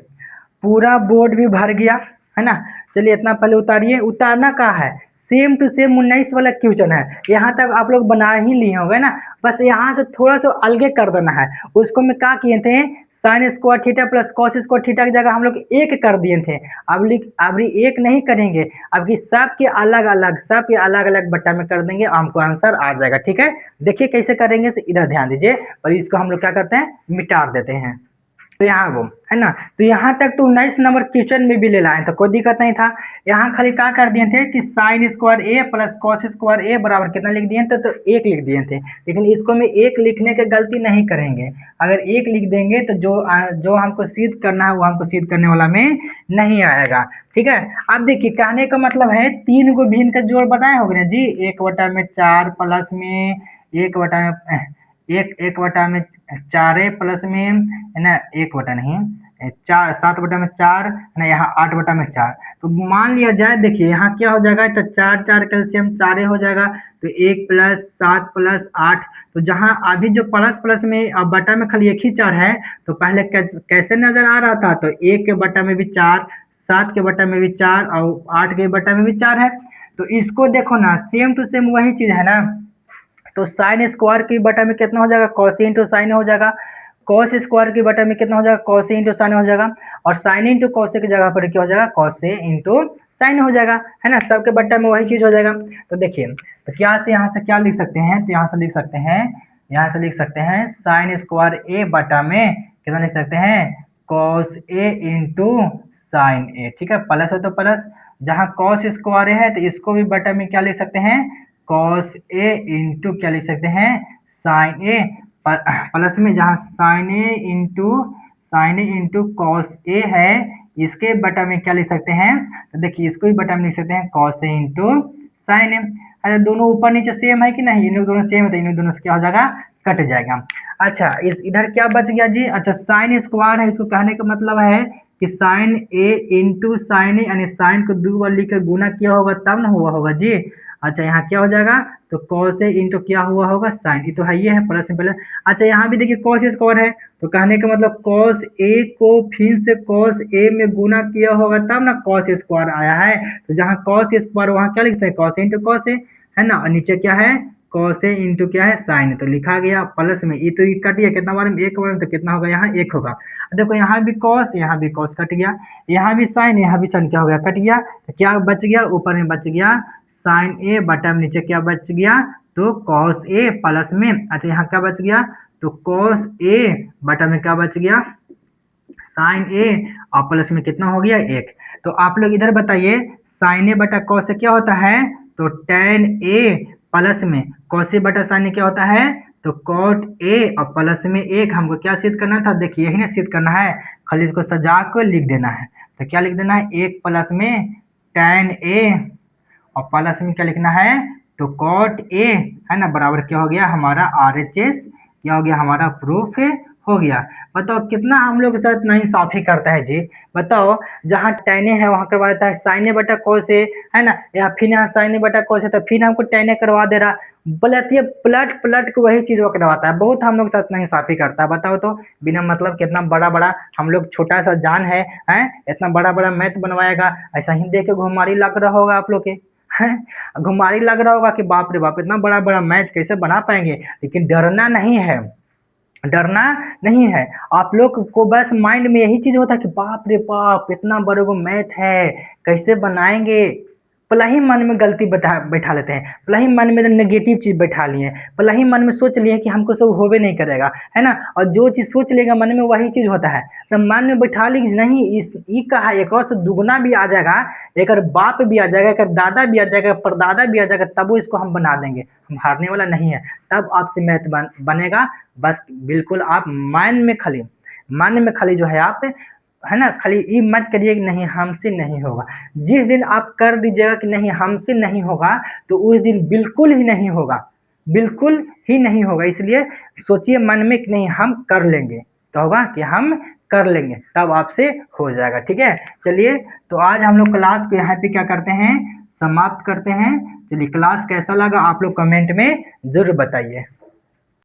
पूरा बोर्ड भी भर गया, है ना। चलिए इतना पहले उतारिए, उतारना का है, सेम टू सेम 19 वाला क्वेश्चन है, यहाँ तक आप लोग बना ही लिए होंगे ना, बस यहाँ से थोड़ा सा अलगे कर देना है, उसको में क्या किए थे, sign square theta plus cos square theta की जगह हम लोग एक कर दिए थे, अब एक नहीं करेंगे, अब की सबके अलग अलग बट्टा में कर देंगे, हमको आंसर आ जाएगा, ठीक है। देखिए कैसे करेंगे, इधर ध्यान दीजिए, और इसको हम लोग क्या करते हैं, मिटा देते हैं, तो यहाँ वो, है ना, तो यहाँ तक तो 19 नंबर क्वेश्चन में भी ले लाए तो कोई दिक्कत नहीं था। यहाँ खाली क्या कर दिए थे कि साइन स्क्वायर ए प्लस कॉस स्क्वायर ए बराबर कितना लिख दिए थे, तो एक लिख दिए थे, लेकिन इसको में एक लिखने की गलती नहीं करेंगे, अगर एक लिख देंगे तो जो हमको सिद्ध करना है वो हमको सिद्ध करने वाला में नहीं आएगा, ठीक है। अब देखिए कहने का मतलब है 3 को भिन्न का जोड़ बनाए हो गए जी, 1/4 प्लस में 1/4 4 प्लस में, है ना, 1 बटा नहीं, 4 7/4 ना, यहाँ 8/4। तो मान लिया जाए, देखिए यहाँ क्या हो जाएगा, तो 4 4 कैल्शियम 4 हो जाएगा, तो 1 + 7 + 8। तो जहाँ अभी जो प्लस प्लस में अब बटा में खाली एक ही 4 है, तो पहले कैसे नजर आ रहा था, तो 1 के बटा में भी 4, 7 के बटा में भी 4 और 8 के बटा में भी 4 है। तो इसको देखो ना, सेम टू सेम वही चीज है ना। तो साइन स्क्वायर की बटा में कितना हो जाएगा, कॉस इंटू साइन हो जाएगा। कॉस स्क्वायर की बटा में कितना हो जाएगा, कॉस इंटू साइन हो जाएगा। और साइन इंटू कॉस की जगह पर क्या हो जाएगा, कॉस इंटू साइन हो जाएगा, है ना। सबके बट्टा में वही चीज हो जाएगा। तो देखिए, तो क्या से यहाँ से क्या लिख सकते हैं, तो यहाँ से लिख सकते हैं, यहाँ से लिख सकते हैं साइन स्क्वायर ए बटा में कितना लिख सकते हैं, कॉस ए इंटू साइन ए। ठीक है, प्लस है तो प्लस, जहाँ कॉस स्क्वायर है तो इसको भी बटा में क्या लिख सकते हैं, कॉस ए इंटू क्या लिख सकते हैं, साइन ए। प्लस में जहाँ sign A into cos A है, इसके बटा में क्या लिख सकते हैं, तो देखिए इसको भी बटा में लिख सकते हैं कॉस ए इंटू साइन ए। अच्छा, दोनों ऊपर नीचे सेम है कि नहीं, इन दोनों सेम है, तो इन दोनों से क्या हो जाएगा, कट जाएगा। अच्छा, इस इधर क्या बच गया जी, अच्छा साइन स्क्वायर है, इसको कहने का मतलब है कि साइन ए इंटू साइन ए, यानी साइन को 2 बार लिखकर गुना किया होगा तब ना हुआ होगा जी। अच्छा, यहाँ क्या हो जाएगा, तो कॉस ए इंटू क्या हुआ होगा, साइन। ये तो है, ये है प्लस में पहले। अच्छा, यहाँ भी देखिए कॉस स्क्वायर है, तो कहने का मतलब कॉस ए को फिर से कॉस ए में गुना किया होगा तब ना कॉस स्क्वायर आया है। तो जहाँ कॉस स्क्वायर वहाँ क्या लिखते हैं, कॉस इंटू कॉस ए, है ना। और नीचे क्या है, कॉस ए इंटू क्या है, साइन। तो लिखा गया प्लस में, ये तो ये कट गया कितना बार में, एक बार में, तो कितना होगा यहाँ, 1 होगा। देखो यहाँ भी कॉस, यहाँ भी कॉस कट गया, यहाँ भी साइन, यहाँ भी साइन, क्या हो गया, कट गया। तो क्या बच गया, ऊपर में बच गया साइन ए, बटा में नीचे क्या बच गया, तो कॉस ए प्लस में। अच्छा, यहाँ क्या बच गया, तो कॉस ए बटा में क्या बच गया, साइन ए, और प्लस में कितना हो गया, 1। तो आप लोग इधर बताइए, साइन ए बटा कॉस से क्या होता है, तो टेन ए, प्लस में कॉस ए बटा साइन ए क्या होता है, तो कॉट ए, और प्लस में 1। हमको क्या सिद्ध करना था, देखिए यही ना सिद्ध करना है, खाली इसको सजा कर लिख देना है। तो क्या लिख देना है, 1 प्लस में टेन ए, और प्लस में क्या लिखना है, तो कॉट ए, है ना, बराबर क्या हो गया हमारा RHS, क्या हो गया हमारा प्रूफ हो गया। बताओ कितना हम लोग के साथ नहीं साफी करता है जी। बताओ, जहाँ टेने है वहाँ करवा देता है साइन ए बटा कोस ए, है ना, या फिर यहाँ साइन ए बटा कोस है, तो फिर हमको टेने करवा दे रहा, बल्कि पलट पलट के वही चीज वो करवाता है। बहुत हम लोग के साथ नहीं साफी करता है। बताओ तो, बिना मतलब कितना बड़ा बड़ा हम लोग, छोटा सा जान है, इतना बड़ा बड़ा मैथ बनवाएगा, ऐसा ही देख के घुमारी लग रहा होगा आप लोग के, हैं, घुमारी लग रहा होगा कि बाप रे बाप, इतना बड़ा बड़ा मैथ कैसे बना पाएंगे। लेकिन डरना नहीं है, डरना नहीं है। आप लोग को बस माइंड में यही चीज होता है कि बाप रे बाप, इतना बड़े को मैथ है, कैसे बनाएंगे। भला ही मन में गलती बैठा लेते हैं, भला ही मन में नेगेटिव चीज बैठा लिए, भला ही मन में सोच लिए कि हमको सब होवे नहीं करेगा, है ना। और जो चीज सोच लेगा मन में वही चीज होता है। तो मन में बैठा ली नहीं, इस ई कहा एक और से दुगना भी आ जाएगा, एक बाप भी आ जाएगा, एक दादा भी आ जाएगा, परदादा भी आ जाएगा, तब वो इसको हम बना देंगे। हम हारने वाला नहीं है, तब आपसे मैथ बनेगा। बस बिल्कुल आप मन में खाली जो है आप, है ना, खाली ये मत करिए कि नहीं हमसे नहीं होगा। जिस दिन आप कर दीजिएगा कि नहीं हमसे नहीं होगा, तो उस दिन बिल्कुल ही नहीं होगा, बिल्कुल ही नहीं होगा। इसलिए सोचिए मन में कि नहीं हम कर लेंगे, तो होगा कि हम कर लेंगे, तब आपसे हो जाएगा। ठीक है, चलिए, तो आज हम लोग क्लास को यहाँ पे क्या करते हैं, समाप्त करते हैं। चलिए, क्लास कैसा लगा आप लोग कमेंट में जरूर बताइए।